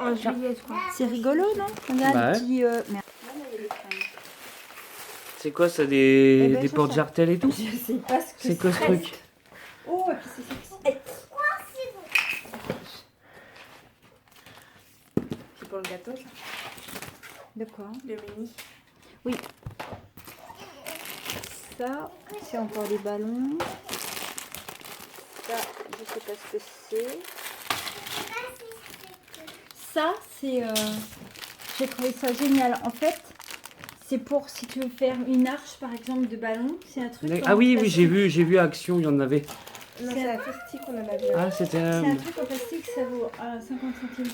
En juillet, je crois. C'est rigolo, non? Regarde, Bah ouais. petit... Merde. C'est quoi ça, Eh des ben, ça, porte-jartelles et tout? Je sais pas ce que C'est quoi ce truc? Oh, et puis c'est sexy. Eh, C'est pour le gâteau, ça. de quoi? Le mini. Ça, c'est encore des ballons. Ça, je sais pas ce que c'est. Ça, c'est... J'ai trouvé ça génial. En fait, c'est pour si tu veux faire une arche, par exemple, de ballon. C'est un truc... Ah en oui, oui, plastique. j'ai vu à Action, il y en avait. Non, c'est la festique qu'on en a vu. Ah, c'était C'est un truc en plastique, ça vaut 50 centimes.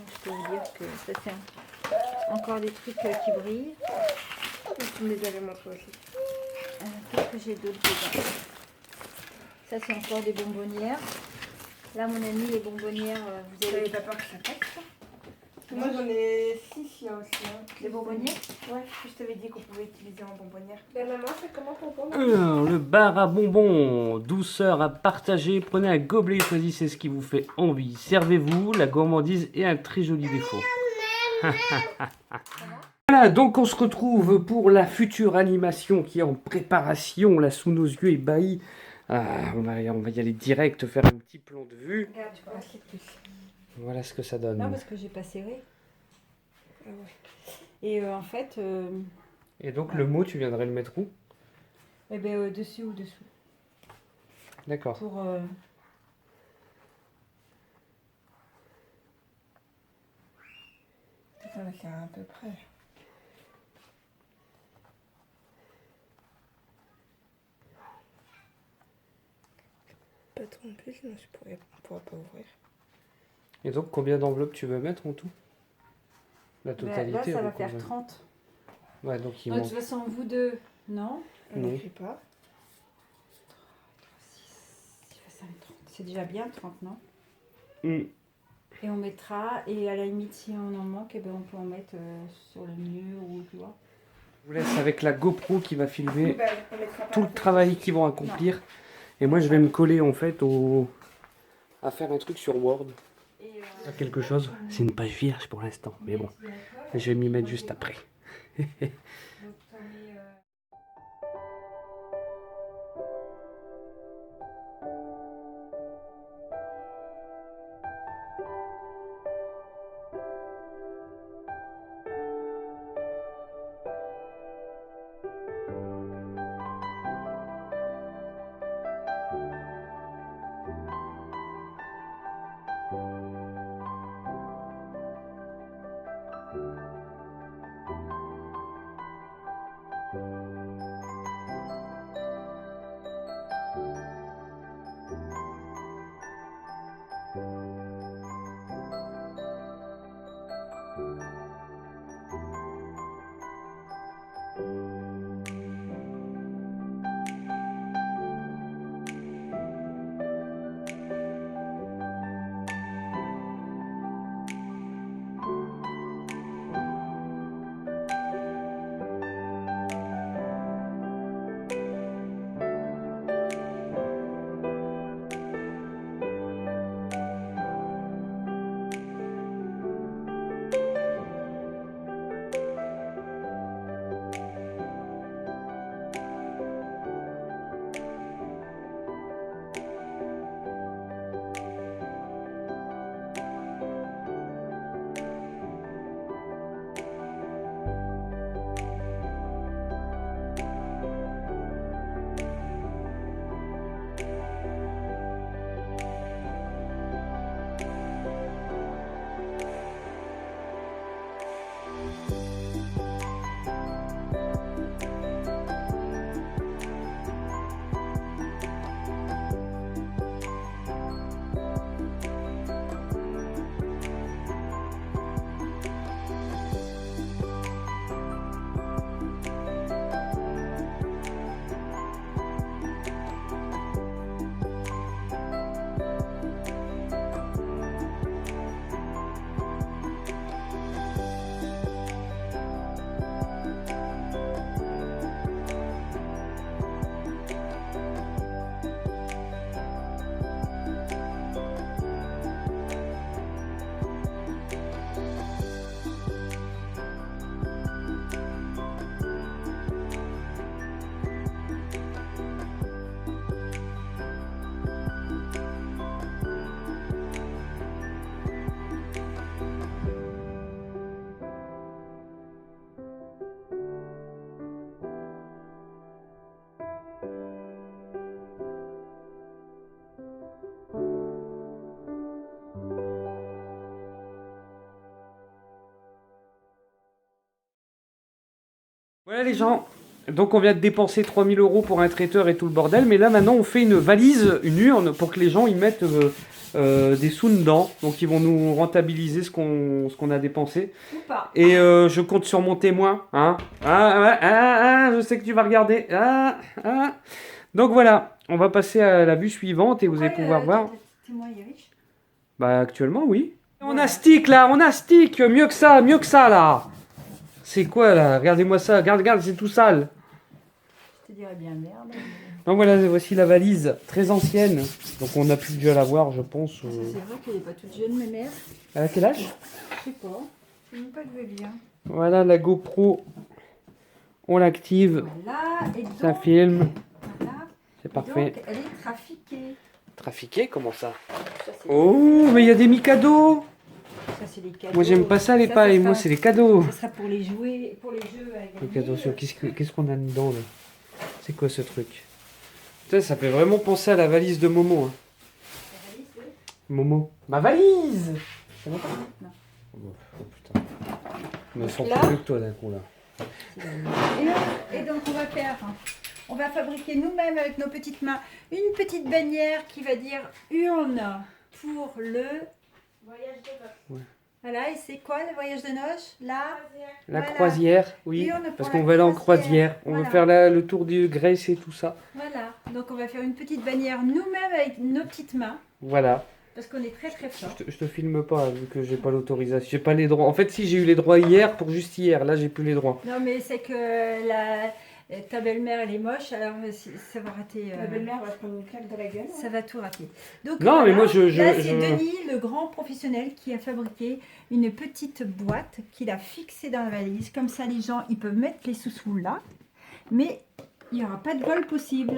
Je peux vous dire que ça fait encore des trucs qui brillent. Tu me les avais montrés aussi. Qu'est-ce que j'ai d'autre dedans? Ça, c'est encore des bonbonnières. Là, mon ami, les bonbonnières, vous Vous avez n'avez pas peur que ça pète, ça? Moi, j'en ai 6 là aussi. Hein. des bonbonnières? Ouais, je t'avais dit qu'on pouvait utiliser en bonbonnière. Ben maman, c'est comment pour toi? Le bar à bonbons, douceur à partager. Prenez un gobelet, choisissez ce qui vous fait envie. Servez-vous, la gourmandise est un très joli défaut. Voilà, donc on se retrouve pour la future animation qui est en préparation, là sous nos yeux ébahis. On va y aller direct, faire un petit plan de vue. Regarde, tu peux rester plus. Voilà ce que ça donne. Non, parce que j'ai pas serré. Ah ouais. Et en fait, Et donc le mot, tu viendrais le mettre où? eh ben, dessus ou dessous. D'accord. Pour. Ça va faire à peu près. Pas trop en plus, sinon on pourra pas ouvrir. Et donc combien d'enveloppes tu veux mettre en tout? La Là, totalité ça va avec faire combien? 30. Ouais, donc il Non, de manque. toute façon, vous deux, non? On Non. n'écrit pas. 6, 5, 30. C'est déjà bien 30, non? Hmm. Et on mettra, et à la limite, si on en manque, eh ben, on peut en mettre sur le mur ou tu vois. Je vous laisse avec la GoPro qui va filmer Bah, on mettra pas tout le la travail qu'ils vont accomplir. Et moi je vais me coller en fait à faire un truc sur Word. Et, Faire quelque chose. C'est une page vierge pour l'instant, mais bon, je vais m'y mettre juste après. Donc, t'en mets, Voilà les gens, donc on vient de dépenser 3000 € pour un traiteur et tout le bordel, mais là maintenant on fait une valise, une urne, pour que les gens y mettent des sous dedans, donc ils vont nous rentabiliser ce qu'on a dépensé. ou pas. Et je compte sur mon témoin, hein. Je sais que tu vas regarder. Donc voilà, on va passer à la vue suivante et vous allez pouvoir voir. Témoin est riche. Bah actuellement oui. On a stick là, on a stick, mieux que ça là. C'est quoi là? Regardez-moi ça, regarde, c'est tout sale. Je te dirais bien merde. Donc voilà, voici la valise, très ancienne. Donc on n'a plus dû la voir, je pense. C'est vrai qu'elle est pas toute jeune, ma mère. À quel âge? Je sais pas. C'est même pas levé bien. Voilà la GoPro. On l'active. Voilà, et donc, Ça filme. voilà. C'est Et parfait. donc, elle est trafiquée. Trafiqué, comment ça? Ça, c'est Oh, mais il y a des mi-cadeaux. ça, c'est les cadeaux. Moi, j'aime pas ça, les pailles. Moi, c'est les cadeaux. Ça sera pour les jouets, pour les jeux à Donc gagner. attention, qu'est-ce qu'on a dedans là? C'est quoi ce truc? Putain, ça fait vraiment penser à la valise de Momo. Hein. La valise, Momo. Ma valise! Ça va pas? Non. Oh putain. Je me sens Là. plus vieux que toi d'un coup là. Et donc on va fabriquer nous-mêmes avec nos petites mains une petite bannière qui va dire urne pour le voyage de noces. Ouais. Voilà, et c'est quoi le voyage de noces? Là, La voilà. croisière, oui. Urne pour Parce la qu'on va aller en croisière. croisière. On Voilà. va faire le tour du Grèce et tout ça. Voilà, donc on va faire une petite bannière nous-mêmes avec nos petites mains Voilà. parce qu'on est très très fort. Je te filme pas vu que j'ai pas l'autorisation. J'ai pas les droits. En fait, si j'ai eu les droits hier pour juste hier. Là, j'ai plus les droits. Non mais c'est que ta belle-mère elle est moche, alors ça va rater. Ma belle-mère va se prendre une claque dans la gueule. Ça va tout rater. Donc, Non, mais moi, je- là, c'est je- Denis, le grand professionnel, qui a fabriqué une petite boîte qu'il a fixée dans la valise. Comme ça, les gens, ils peuvent mettre les sous-sous là. Mais il n'y aura pas de vol possible.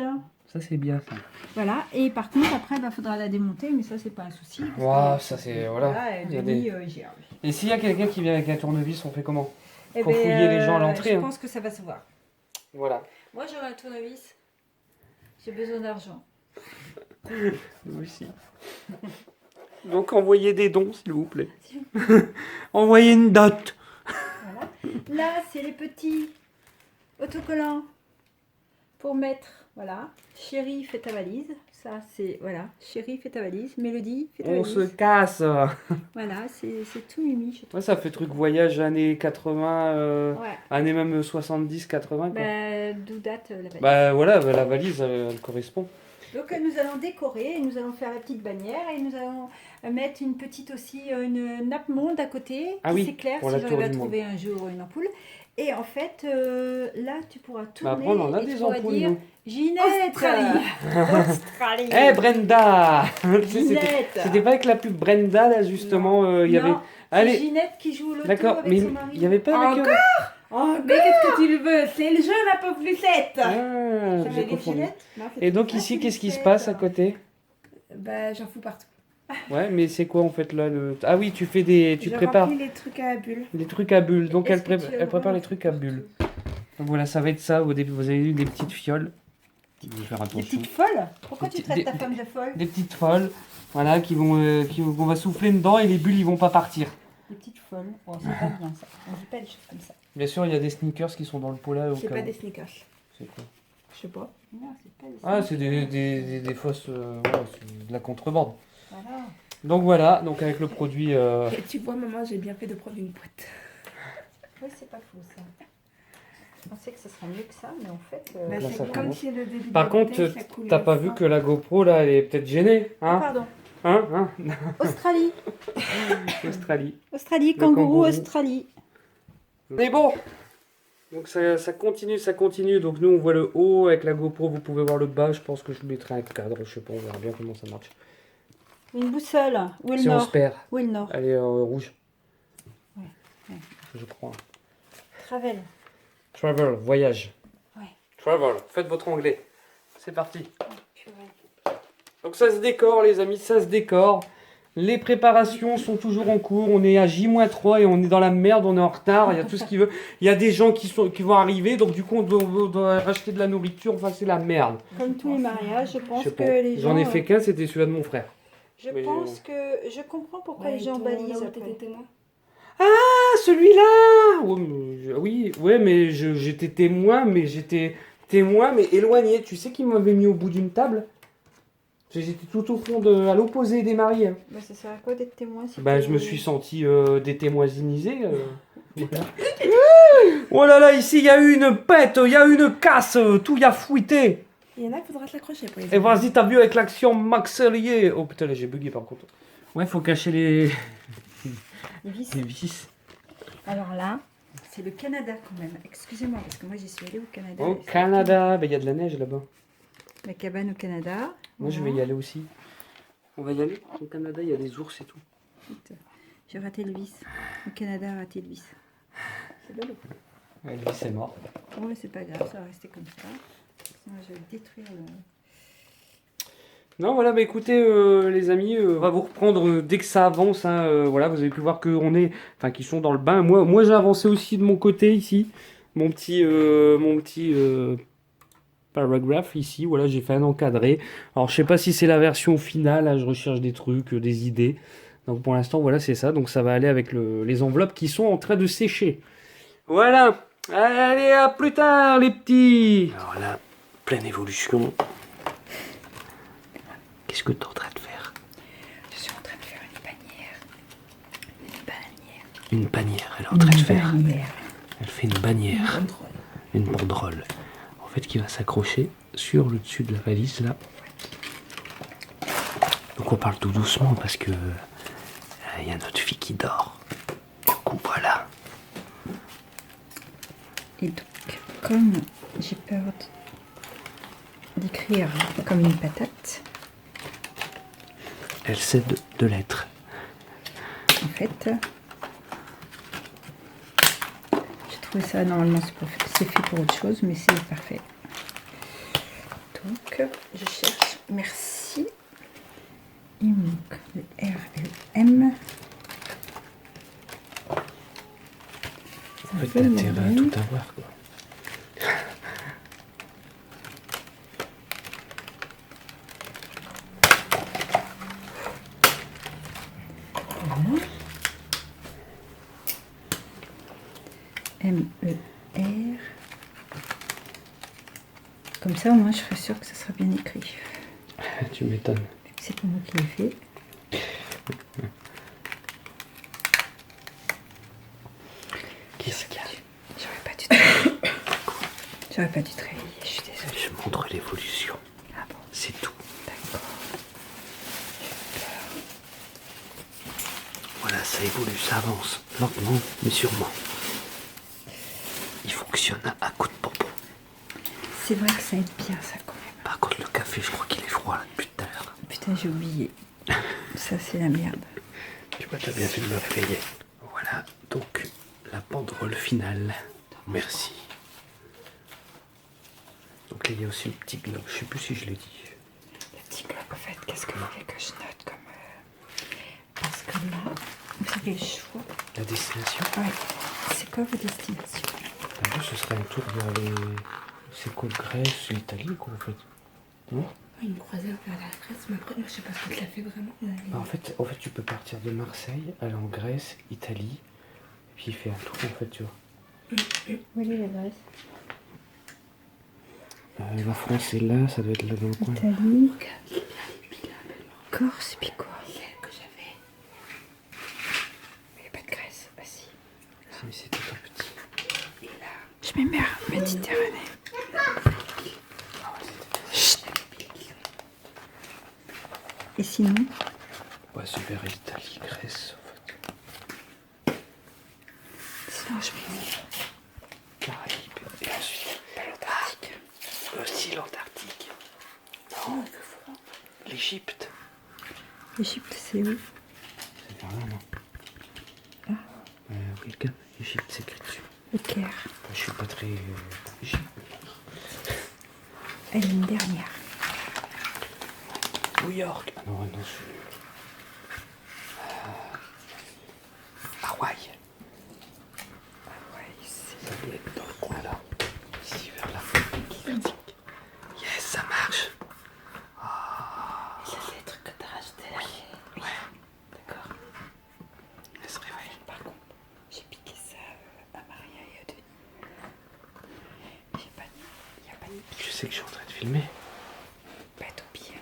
Ça, c'est bien ça. Voilà. Et par contre, après, il faudra la démonter. Mais ça, c'est pas un souci. parce Waouh, que- ça, c'est. Voilà. Il y a Denis, des- il gère. Et s'il y a quelqu'un qui vient avec un tournevis, on fait comment? Eh Faut fouiller les gens à l'entrée, Je hein. pense que ça va se voir. Voilà. Moi, j'aurai un tournevis. J'ai besoin d'argent. Nous aussi. Donc, envoyez des dons, s'il vous plaît. Envoyez une dot. Voilà. Là, c'est les petits autocollants pour mettre, voilà, chérie, fais ta valise. Ça, c'est, voilà, chérie, fais ta valise. Mélodie, fais ta On valise. se casse. Voilà, c'est tout mimi, je trouve. Ouais, ça fait truc voyage années 80, Ouais, années même 70, 80. Quoi. d'où date la valise. Bah voilà, bah, la valise, elle correspond. Donc, nous allons décorer, et nous allons faire la petite bannière et nous allons mettre une petite aussi, une nappe monde à côté Ah qui oui, s'éclaire pour si la j'arrive tour à du trouver un jour une ampoule. Et en fait, là, tu pourras Bah, tourner après, on en a et tu des pourras ampoules, dire nous. Ginette Australie Eh Brenda Tu sais, Ginette c'était pas avec la pub Brenda, là, justement, il y avait... Non, c'est Allez, Ginette qui joue au loto d'accord, avec mais son mari. il y avait pas avec... Oh, mais qu'est-ce que tu le veux? C'est le jeu, ma pauvre Lucette. Ah, Ça j'ai veut dire confondu. Ginette Non, c'est Et donc Ah, ici, c'est qu'est-ce qui se Lucette. passe à côté? Bah, j'en fous partout. Ouais, mais c'est quoi en fait là le... Ah oui, tu fais des... Tu Je prépares remplis les trucs à bulles. les trucs à bulles. Donc Est-ce que tu elle prépare les ouvres trucs à bulles. Donc voilà, ça va être ça. Au début, vous avez eu des petites fioles. Il faut faire Des attention. petites folles Pourquoi Des tu petits- traites ta des- femme de folle Des petites folles, voilà, qu'on va souffler dedans et les bulles ils vont pas partir. Des petites folles. Oh, c'est pas bien ça. On dit pas des choses comme ça. Bien sûr, il y a des sneakers qui sont dans le pot là. au C'est cas pas où. des sneakers. C'est quoi? Je sais pas. Non, c'est pas des Ah, c'est des fausses. Voilà, c'est de la contrebande. Voilà. Donc voilà, donc avec le produit. Et tu vois, maman, j'ai bien fait de prendre une boîte. Oui, c'est pas faux ça. Je pensais que ce serait mieux que ça, mais en fait. Bah, là, c'est ça comme commence. si le début Par de la contre, bouteille, ça coule t'as pas fort. vu que la GoPro là, elle est peut-être gênée, Ah, hein? pardon. Hein? Australie. Australie. Australie, Le kangourou, kangourou. Australie. Mais bon. Donc ça continue, ça continue. Donc nous on voit le haut avec la GoPro, vous pouvez voir le bas. Je pense que je mettrai un cadre, je sais pas, on verra bien comment ça marche. Une boussole. Où est le Si on se nord perd, Où est le nord elle est rouge. Ouais, ouais. Je crois. Travel. Travel, voyage. Ouais. Travel, faites votre anglais. C'est parti. Purée. Donc ça se décore les amis, ça se décore. Les préparations sont toujours en cours. On est à J-3 et on est dans la merde, on est en retard. Il y a tout ce qu'il veut. Il y a des gens qui vont arriver, donc du coup on doit racheter de la nourriture. Enfin c'est la merde. Comme tous les mariages, je pense Je sais que pas. les gens. J'en ai fait qu'un, c'était celui-là de mon frère. Je mais, pense que. Je comprends pourquoi Ouais, les gens toi, là balisent où après. t'étais témoin. Ah celui-là oui, ouais, mais j'étais témoin, mais éloigné. Tu sais qui m'avait mis au bout d'une table? J'étais tout au fond, à l'opposé des mariés. Bah, ça sert à quoi d'être témoin si Bah, t'es- je me suis senti détémoisinisé. Voilà. Oh là là, ici il y a eu une pète, il y a eu une casse, tout y a fouité. Il y en a, il faudra te l'accrocher pour les Et vas-y, t'as vu avec l'action Maxelier. Oh putain, là j'ai bugué par contre. Ouais, faut cacher les Les vis. vis. Alors là, c'est le Canada quand même. Excusez-moi, parce que moi j'y suis allée au Canada. Au et c'est Canada, bah il y a de la neige là-bas. La cabane au Canada. Moi je vais y aller aussi. On va y aller. Au Canada, il y a des ours et tout. J'ai raté le vis. Au Canada, a raté le vis. C'est ballot. Elvis est mort. Ouais, c'est pas grave, ça va rester comme ça. Sinon, je vais détruire le... Non, voilà, bah écoutez, les amis, on va vous reprendre dès que ça avance. Hein, voilà, vous avez pu voir qu'on est, enfin, qu'ils sont dans le bain. Moi, j'ai avancé aussi de mon côté ici, mon petit paragraphe ici. Voilà, j'ai fait un encadré. Alors, je sais pas si c'est la version finale. Là, je recherche des trucs, des idées. Donc, pour l'instant, voilà, c'est ça. Donc, ça va aller avec les enveloppes qui sont en train de sécher. Voilà. Allez, à plus tard, les petits. Alors là, pleine évolution. Qu'est-ce que tu es en train de faire? Je suis en train de faire une bannière. Une bannière. Une bannière, elle est en train de faire. Bannière. Elle fait une bannière. Une banderole. En fait, qui va s'accrocher sur le dessus de la valise, là. Donc on parle tout doucement parce que il y a notre fille qui dort. Du coup, voilà. Et donc, comme j'ai peur d'écrire comme une patate, Elle cède de l'être. en fait, j'ai trouvé ça, normalement c'est fait pour autre chose, mais c'est parfait. Donc, je cherche, merci. Il manque le R et le M. En fait, t'as intérêt à tout avoir, quoi. M-E-R. Comme ça, au moins, je serai sûre que ça sera bien écrit. Tu m'étonnes. C'est pas moi qui l'ai fait. Qu'est-ce qu'il y a? J'aurais pas dû travailler. J'aurais pas dû travailler, je suis désolée. Je montre l'évolution. Ah bon, C'est tout. d'accord. Voilà, ça évolue, ça avance. Lentement, mais sûrement. Il fonctionne à coup de bonbon. C'est vrai que ça aide bien, ça, quand même. Par contre, le café, je crois qu'il est froid là, depuis tout à l'heure. Putain, j'ai oublié. Ça, c'est la merde. Tu vois, t'as bien fait de me réveiller. Voilà, donc la banderole finale. Merci. Donc là, il y a aussi le petit globe. Je sais plus si je l'ai dit. Le petit bloc, en fait, qu'est-ce que vous voulez que je note comme... Parce que là, vous avez le choix. La destination. Ouais. C'est quoi vos destinations? En plus, ce serait un tour vers les... C'est quoi, Grèce, l'Italie, quoi, en fait? Non? Une croisière vers la Grèce, mais après, moi, je sais pas ce que tu l'as fait vraiment. Bah, en fait, tu peux partir de Marseille, aller en Grèce, Italie, et puis faire un tour, en fait, tu vois. Où est la Grèce? La France est là, ça doit être là dans le coin. Italie. Corse, puis quoi? Que j'avais. Il n'y a pas de Grèce. Ah si. Ah, mais c'était tout petit. Je mets mer Méditerranée. Chut. Et sinon? Ouais, c'est vers l'Italie, Grèce, en fait. Sinon, je mets Caraïbes, et ensuite l'Antarctique. Aussi l'Antarctique. Non, l'Égypte. Égypte, c'est où? C'est par là, non? Ah. Oui, le gars, Égypte, c'est écrit dessus. Le Caire. Je suis pas très... Égypte. Elle est une dernière. New York. Ah non, non, Hawaï. Ouais, c'est... Ça doit être dans le coin là. Ici, vers là. Yes, ça marche. Ça, c'est les trucs que t'as rajouté là. Ouais. D'accord. Elle se réveille. Par contre, j'ai piqué ça à Maria et à Denis. Il n'y a pas de pipe. Je sais que je suis en train de filmer. Pas de billes.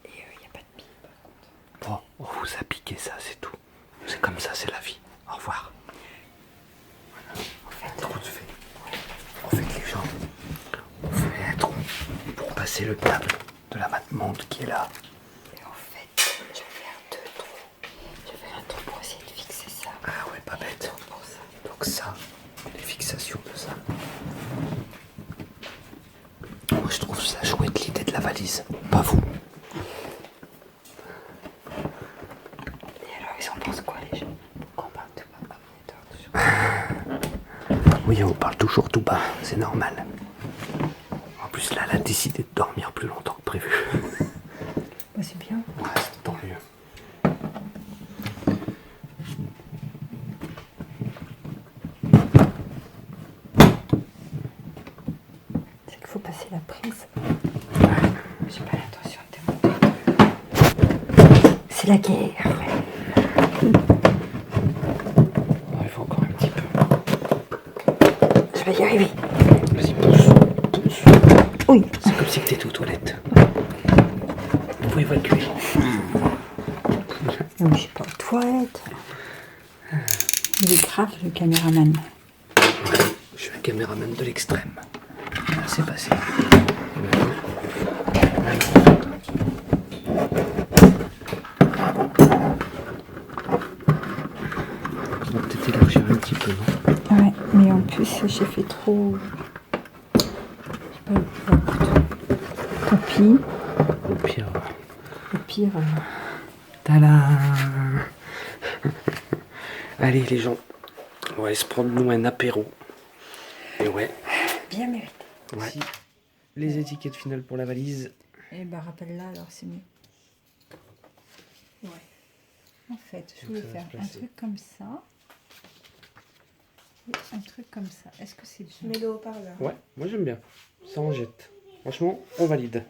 Et il n'y a pas de pipe par contre. Bon, on vous a piqué ça, c'est tout. C'est comme ça, c'est la vie. Au revoir. Voilà. En fait, les gens, on fait un trou pour passer le câble de la monde qui est là. Et en fait, je vais faire deux trous. Je vais faire un trou pour essayer de fixer ça. Ah ouais, pas bête. Pour ça. Donc ça, les fixations de ça. Moi, je trouve ça chouette l'idée de la valise. Pas vous. Et alors, ils en pensent quoi les Oui, on parle toujours tout bas, c'est normal. En plus, là, elle a décidé de dormir plus longtemps que prévu. Bah, c'est bien. Ouais, c'est tant mieux. C'est qu'il faut passer la prise. Ouais. J'ai pas l'intention de démonter. C'est la guerre. Bon, il faut encore un petit peu. Je vais y arriver. Vas-y, pousse. Pousse. Oui. C'est comme si t'étais aux toilettes. Il faut évacuer. Non, mais je suis pas aux toilettes. Il est grave, le caméraman. Je suis un caméraman de l'extrême. C'est passé. On va peut-être élargir un petit peu, non? Ouais, mais en plus, j'ai fait trop. J'ai pas eu tant pis. Au pire. Au pire. Tada. Allez les gens, on va aller se prendre nous un apéro. Et ouais. Bien mérité. Ouais. Les étiquettes finales pour la valise. Eh ben, rappelle-la, alors c'est mieux. Ouais. En fait, je voulais ça va faire se un placer. truc comme ça. Et un truc comme ça. Est-ce que c'est Je mets le haut-parleur. Ouais, moi j'aime bien. Ça en jette. Franchement, on valide.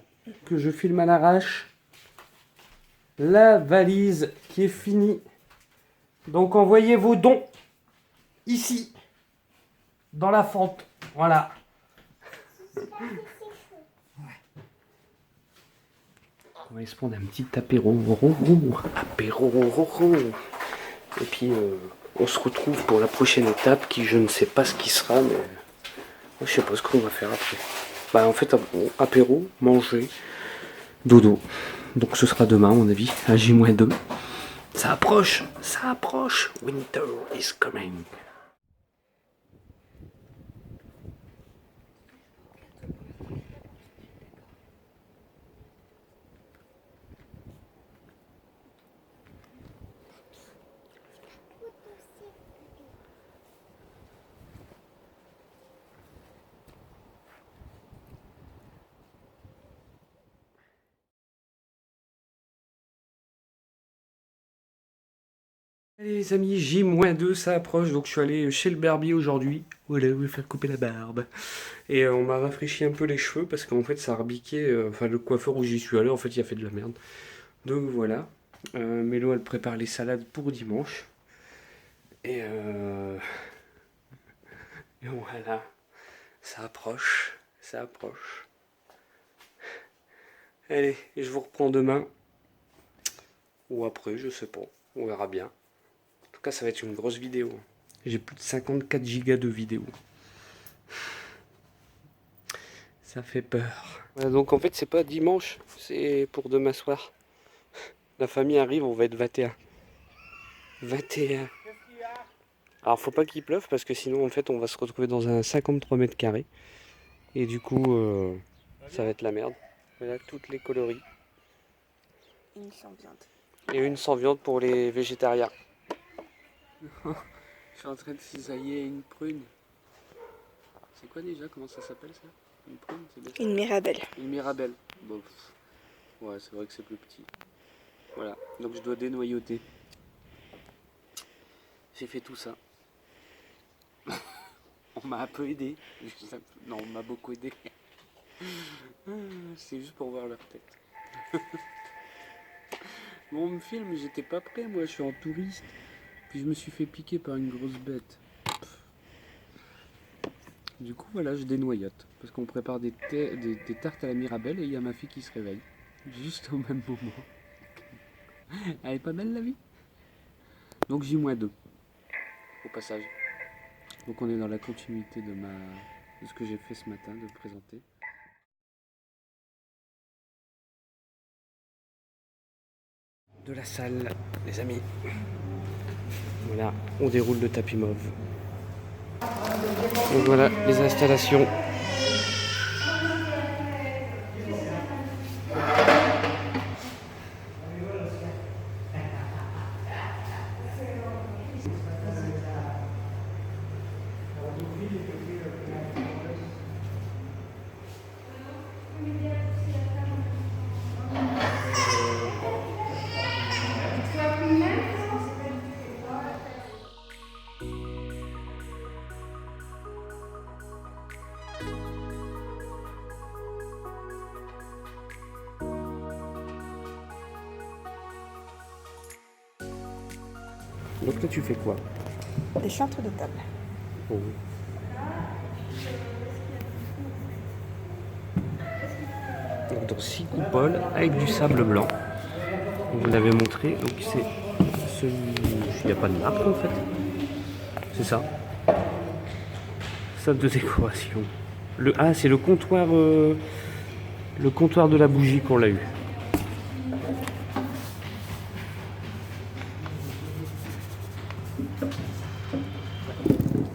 Que je filme à l'arrache. La valise qui est finie. Donc envoyez vos dons ici, dans la fente. Voilà. On va se prendre un petit apéro. Apéro. Et puis on se retrouve pour la prochaine étape qui je ne sais pas ce qui sera, mais je sais pas ce qu'on va faire après. Bah en fait apéro, manger, dodo. Donc ce sera demain à mon avis, à J-2. Ça approche. Winter is coming. Allez les amis, J-2, ça approche, donc je suis allé chez le barbier aujourd'hui. Voilà, je vais faire couper la barbe. Et on m'a rafraîchi un peu les cheveux parce qu'en fait ça a rebiqué, enfin le coiffeur où j'y suis allé, en fait il a fait de la merde. Donc voilà, Mélo elle prépare les salades pour dimanche. Et voilà, ça approche. Allez, je vous reprends demain. Ou après, je sais pas, on verra bien. En tout cas, ça va être une grosse vidéo. J'ai plus de 54 gigas de vidéos. Ça fait peur. Voilà, donc en fait, c'est pas dimanche, c'est pour demain soir. La famille arrive, on va être 21. 21. Alors, faut pas qu'il pleuve parce que sinon, en fait, on va se retrouver dans un 53 mètres carrés. Et du coup, ça va être la merde. Voilà, toutes les coloris. Une sans viande. Et une sans viande pour les végétariens. Je suis en train de cisailler une prune. C'est quoi déjà? Comment ça s'appelle ça? Une prune, c'est bien ça? Une mirabelle. Une mirabelle. Bon, ouais, c'est vrai que c'est plus petit. Voilà, donc je dois dénoyauter. J'ai fait tout ça. On m'a un peu aidé. Non, on m'a beaucoup aidé. C'est juste pour voir leur tête. Bon, on me filme, j'étais pas prêt, moi je suis en touriste. Puis je me suis fait piquer par une grosse bête. Du coup, voilà, je dénoyote. Parce qu'on prépare des tartes à la mirabelle et il y a ma fille qui se réveille. Juste au même moment. Elle est pas belle la vie? Donc J-2. Au passage. Donc on est dans la continuité de ce que j'ai fait ce matin, de présenter. De la salle, les amis. Voilà, on déroule le tapis mauve. Donc voilà, les installations. Donc là, tu fais quoi? Des chantres de table. Oh. Donc dans 6 coupoles avec du sable blanc. On vous l'avait montré. Donc c'est celui. Il n'y a pas de marque en fait. C'est ça. Sable de décoration. Ah, c'est le comptoir de la bougie qu'on l'a eu.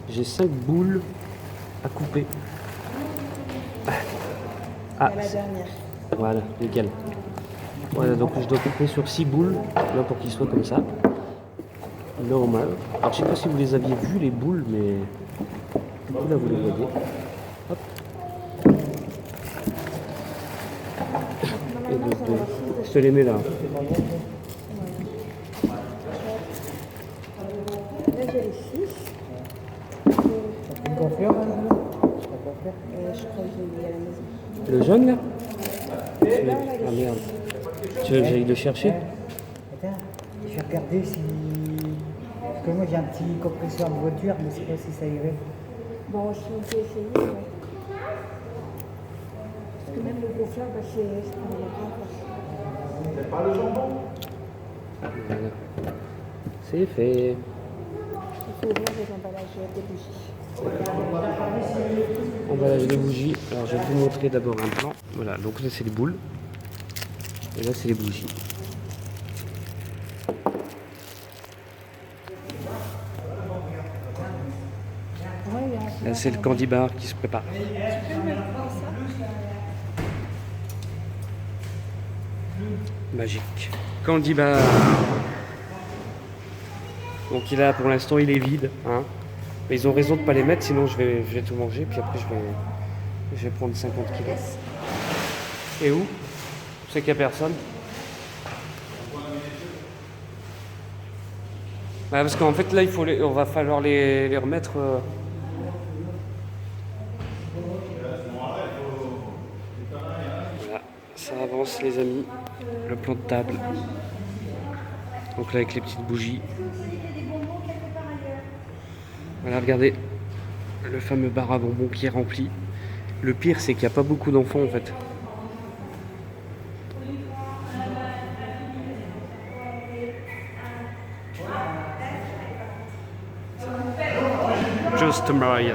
J'ai 5 boules à couper. Ah, Et la dernière. voilà, nickel. Voilà, donc je dois couper sur 6 boules, là pour qu'ils soient comme ça. Normal. Alors je sais pas si vous les aviez vues les boules, mais du coup là vous les voyez. Hop. Et donc, je te les mets là. Là, j'ai les 6. Une coiffure, madame? Je crois que j'ai oublié à la maison. Le jaune là? Là, Ah merde. Tu veux que j'aille le chercher? Attends, je vais regarder si... Parce que moi j'ai un petit compresseur de voiture, mais je sais pas si ça irait. bon, si on peut essayer, ouais. Parce que même le gonfleur, bah, c'est pour le grand. Voilà. C'est fait. Il faut ouvrir les emballages des bougies. Emballage de bougies. Alors je vais vous montrer d'abord un plan. Voilà, donc là c'est les boules. Et là c'est les bougies. Là c'est le candy bar qui se prépare. Magique. Candy bar. Donc il a pour l'instant il est vide. Hein. Mais ils ont raison de ne pas les mettre, sinon je vais tout manger, puis après je vais prendre 50 kilos. Et où? C'est qu'il n'y a personne. Bah, parce qu'en fait là on va falloir les remettre. Voilà, ça avance les amis. Le plan de table. Donc là avec les petites bougies. Voilà, regardez, le fameux bar à bonbons qui est rempli. Le pire, c'est qu'il n'y a pas beaucoup d'enfants en fait. Just a Riot.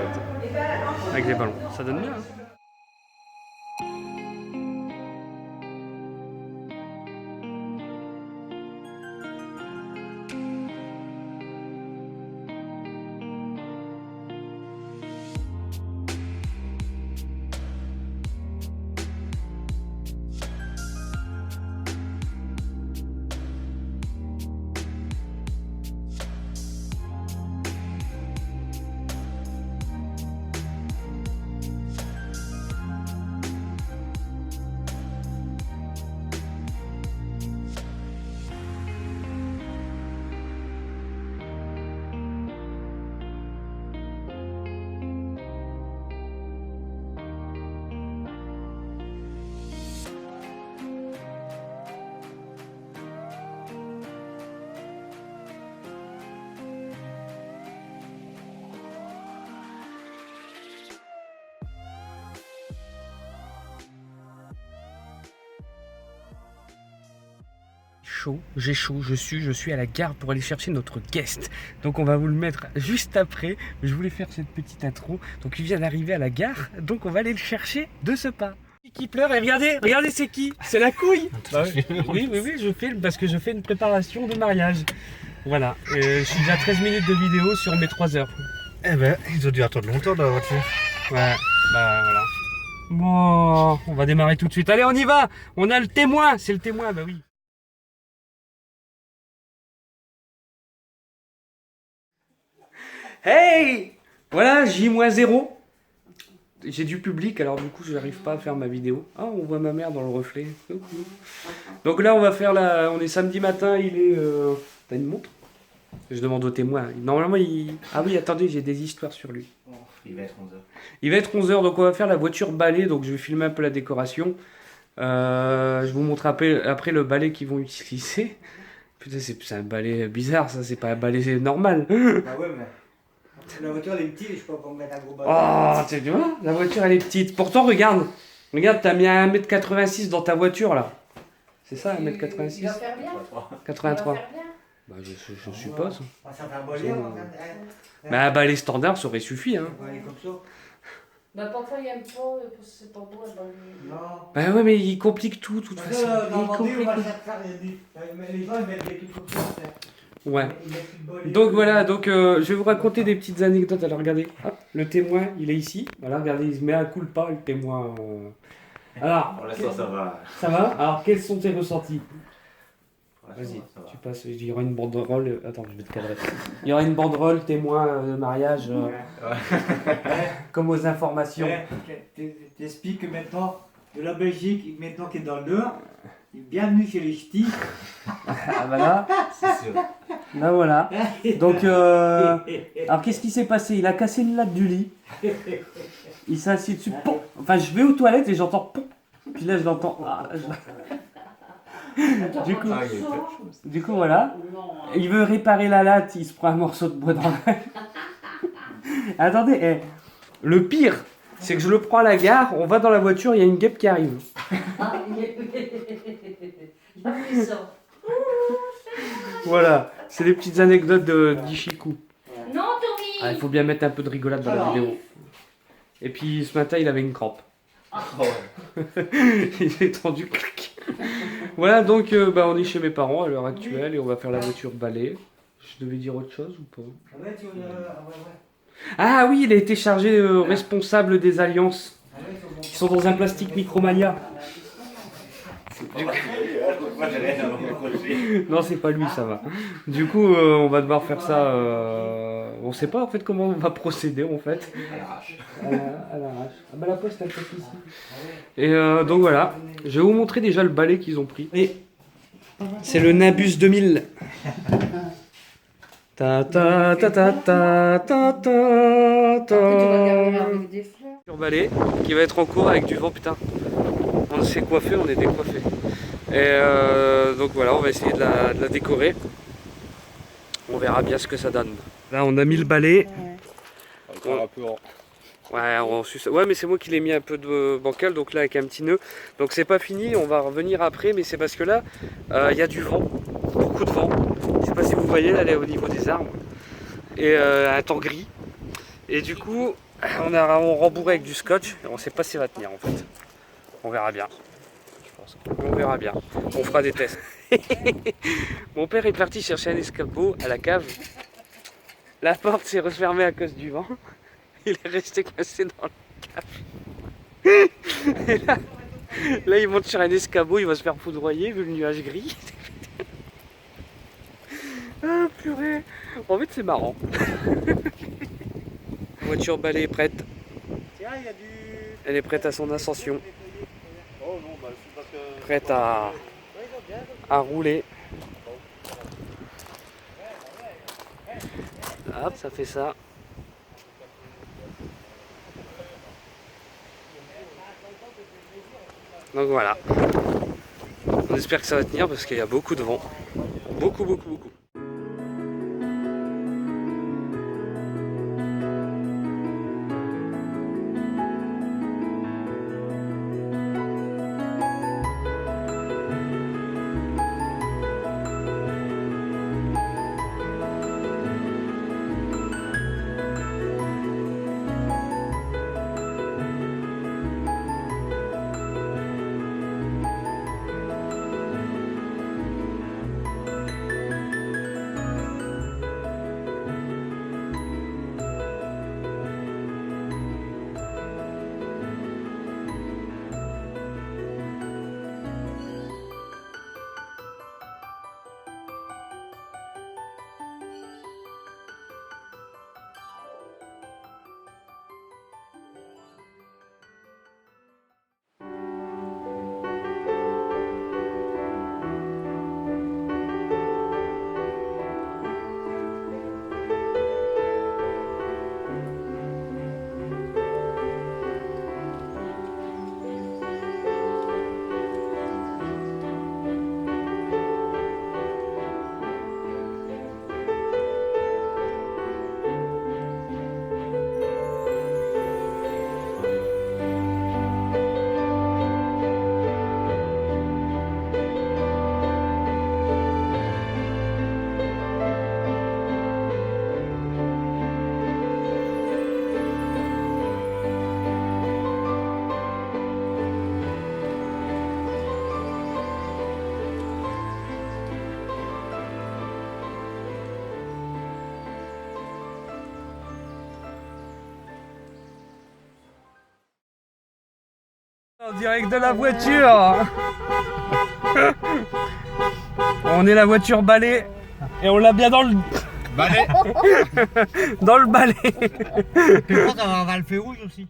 Avec les ballons. Ça donne bien, hein? J'ai chaud, je suis à la gare pour aller chercher notre guest. Donc on va vous le mettre juste après. Je voulais faire cette petite intro. Donc il vient d'arriver à la gare, donc on va aller le chercher de ce pas. Qui pleure et regardez c'est qui? C'est la couille. Bah, oui, je filme parce que je fais une préparation de mariage. Voilà, je suis déjà à 13 minutes de vidéo sur mes 3 heures. Eh ben, ils ont dû attendre longtemps dans la voiture. Ouais, bah voilà. Bon, on va démarrer tout de suite. Allez, on y va. On a le témoin, c'est le témoin, bah oui. Hey! Voilà, J-0. J'ai du public, alors du coup, je n'arrive pas à faire ma vidéo. Ah, on voit ma mère dans le reflet. Donc là, on va faire la... On est samedi matin, il est... T'as une montre? Je demande au témoin. Normalement, il... Ah oui, attendez, j'ai des histoires sur lui. Il va être 11h. Il va être 11h, donc on va faire la voiture balai. Donc je vais filmer un peu la décoration. Je vous montre après le balai qu'ils vont utiliser. Putain, c'est un balai bizarre, ça, c'est pas un balai normal. Bah ouais, mais. La voiture elle est petite et je peux pas me mettre un gros balai. Oh, tu vois, la voiture elle est petite. Pourtant, regarde, t'as mis un 1m86 dans ta voiture là. C'est ça, 1m86 Il va faire bien. 83. Il va faire bien. Bah, je suppose. On va faire un balai, on va faire Mais un balai standard, ça aurait suffi, hein. un balai comme ça. Bah, parfois, il aime pas, parce que c'est pas beau. Non. Bah ouais, mais il complique tout, de toute Parce façon. que dans Il Vendée, on complique va tout. faire les gens ils mettent des trucs comme ça. Ouais. Ils mettent une balai. Donc voilà, je vais vous raconter des petites anecdotes. Alors regardez, hop, le témoin, il est ici. Voilà, regardez, il se met à coup le pas, le témoin. Alors, Pour l'instant, ça va. ça va? Alors, quels sont tes ressentis? Pour l'instant, Vas-y, ça va. tu passes, il y aura une banderole. Attends, je vais te cadrer. Il y aura une banderole témoin de mariage, comme aux informations. T'expliques que maintenant, de la Belgique, maintenant qui est dans le Nord, bienvenue chez les ch'tis. Ah bah là, C'est sûr. là voilà. Donc, alors qu'est-ce qui s'est passé? Il a cassé une latte du lit. Il s'est assis dessus. Pom. Enfin, je vais aux toilettes et j'entends pom. Puis là, je l'entends. Du coup, Ah, il y a eu plein de choses. du coup, voilà. Il veut réparer la latte, il se prend un morceau de bois dans l'œil. Attendez, le pire, c'est que je le prends à la gare, on va dans la voiture, il y a une guêpe qui arrive. Il a fait ça. Voilà, c'est des petites anecdotes d'Ishiku. Non, Tommy. Ah, il faut bien mettre un peu de rigolade dans la vidéo. Et puis ce matin, il avait une crampe. Oh, ouais. Il est tendu. Voilà, donc on est chez mes parents à l'heure actuelle et on va faire la voiture balai. Je devais dire autre chose ou pas? Ouais, tu ouais. Ah oui, il a été chargé responsable des alliances Ah ouais, qui sont dans un plastique Micromania. Moi, j'ai rien à me reprocher. Non, c'est pas lui, ça va. Du coup, on va devoir faire ça. On sait pas en fait comment on va procéder en fait. À l'arrache. À l'arrache. Ah bah la poste elle passe ici. Et donc voilà, je vais vous montrer déjà le balai qu'ils ont pris. Et c'est le Nabus 2000. Ta ta ta ta ta ta ta ta. Avec des fleurs. Sur balai qui va être en cours avec du vent, putain. On s'est coiffé, on est décoiffé. Et donc voilà, on va essayer de la décorer. On verra bien ce que ça donne. Là, on a mis le balai. Encore un peu en. Ouais, mais c'est moi qui l'ai mis un peu de bancal, donc là avec un petit nœud. Donc c'est pas fini, on va revenir après, mais c'est parce que là, il y a du vent, beaucoup de vent. Je sais pas si vous voyez, là, elle est au niveau des arbres. Et un temps gris. Et du coup, on rembourré avec du scotch, et on sait pas si ça va tenir en fait. On verra bien. Je pense. On verra bien. On fera des tests. Mon père est parti chercher un escabeau à la cave. La porte s'est refermée à cause du vent. Il est resté coincé dans le cave. Et là, il monte sur un escabeau, il va se faire foudroyer vu le nuage gris. Ah purée. En fait, c'est marrant. La voiture balai est prête. Tiens, il y a du. Elle est prête à son ascension. Oh non, bah c'est parce que. Prête à rouler. Hop, ça fait ça. Donc voilà. On espère que ça va tenir parce qu'il y a beaucoup de vent. Beaucoup, beaucoup, beaucoup. En direct de la voiture. On est la voiture balai et on l'a bien dans le Balai. dans le balai. Tu crois qu'on va avoir le feu rouge aussi?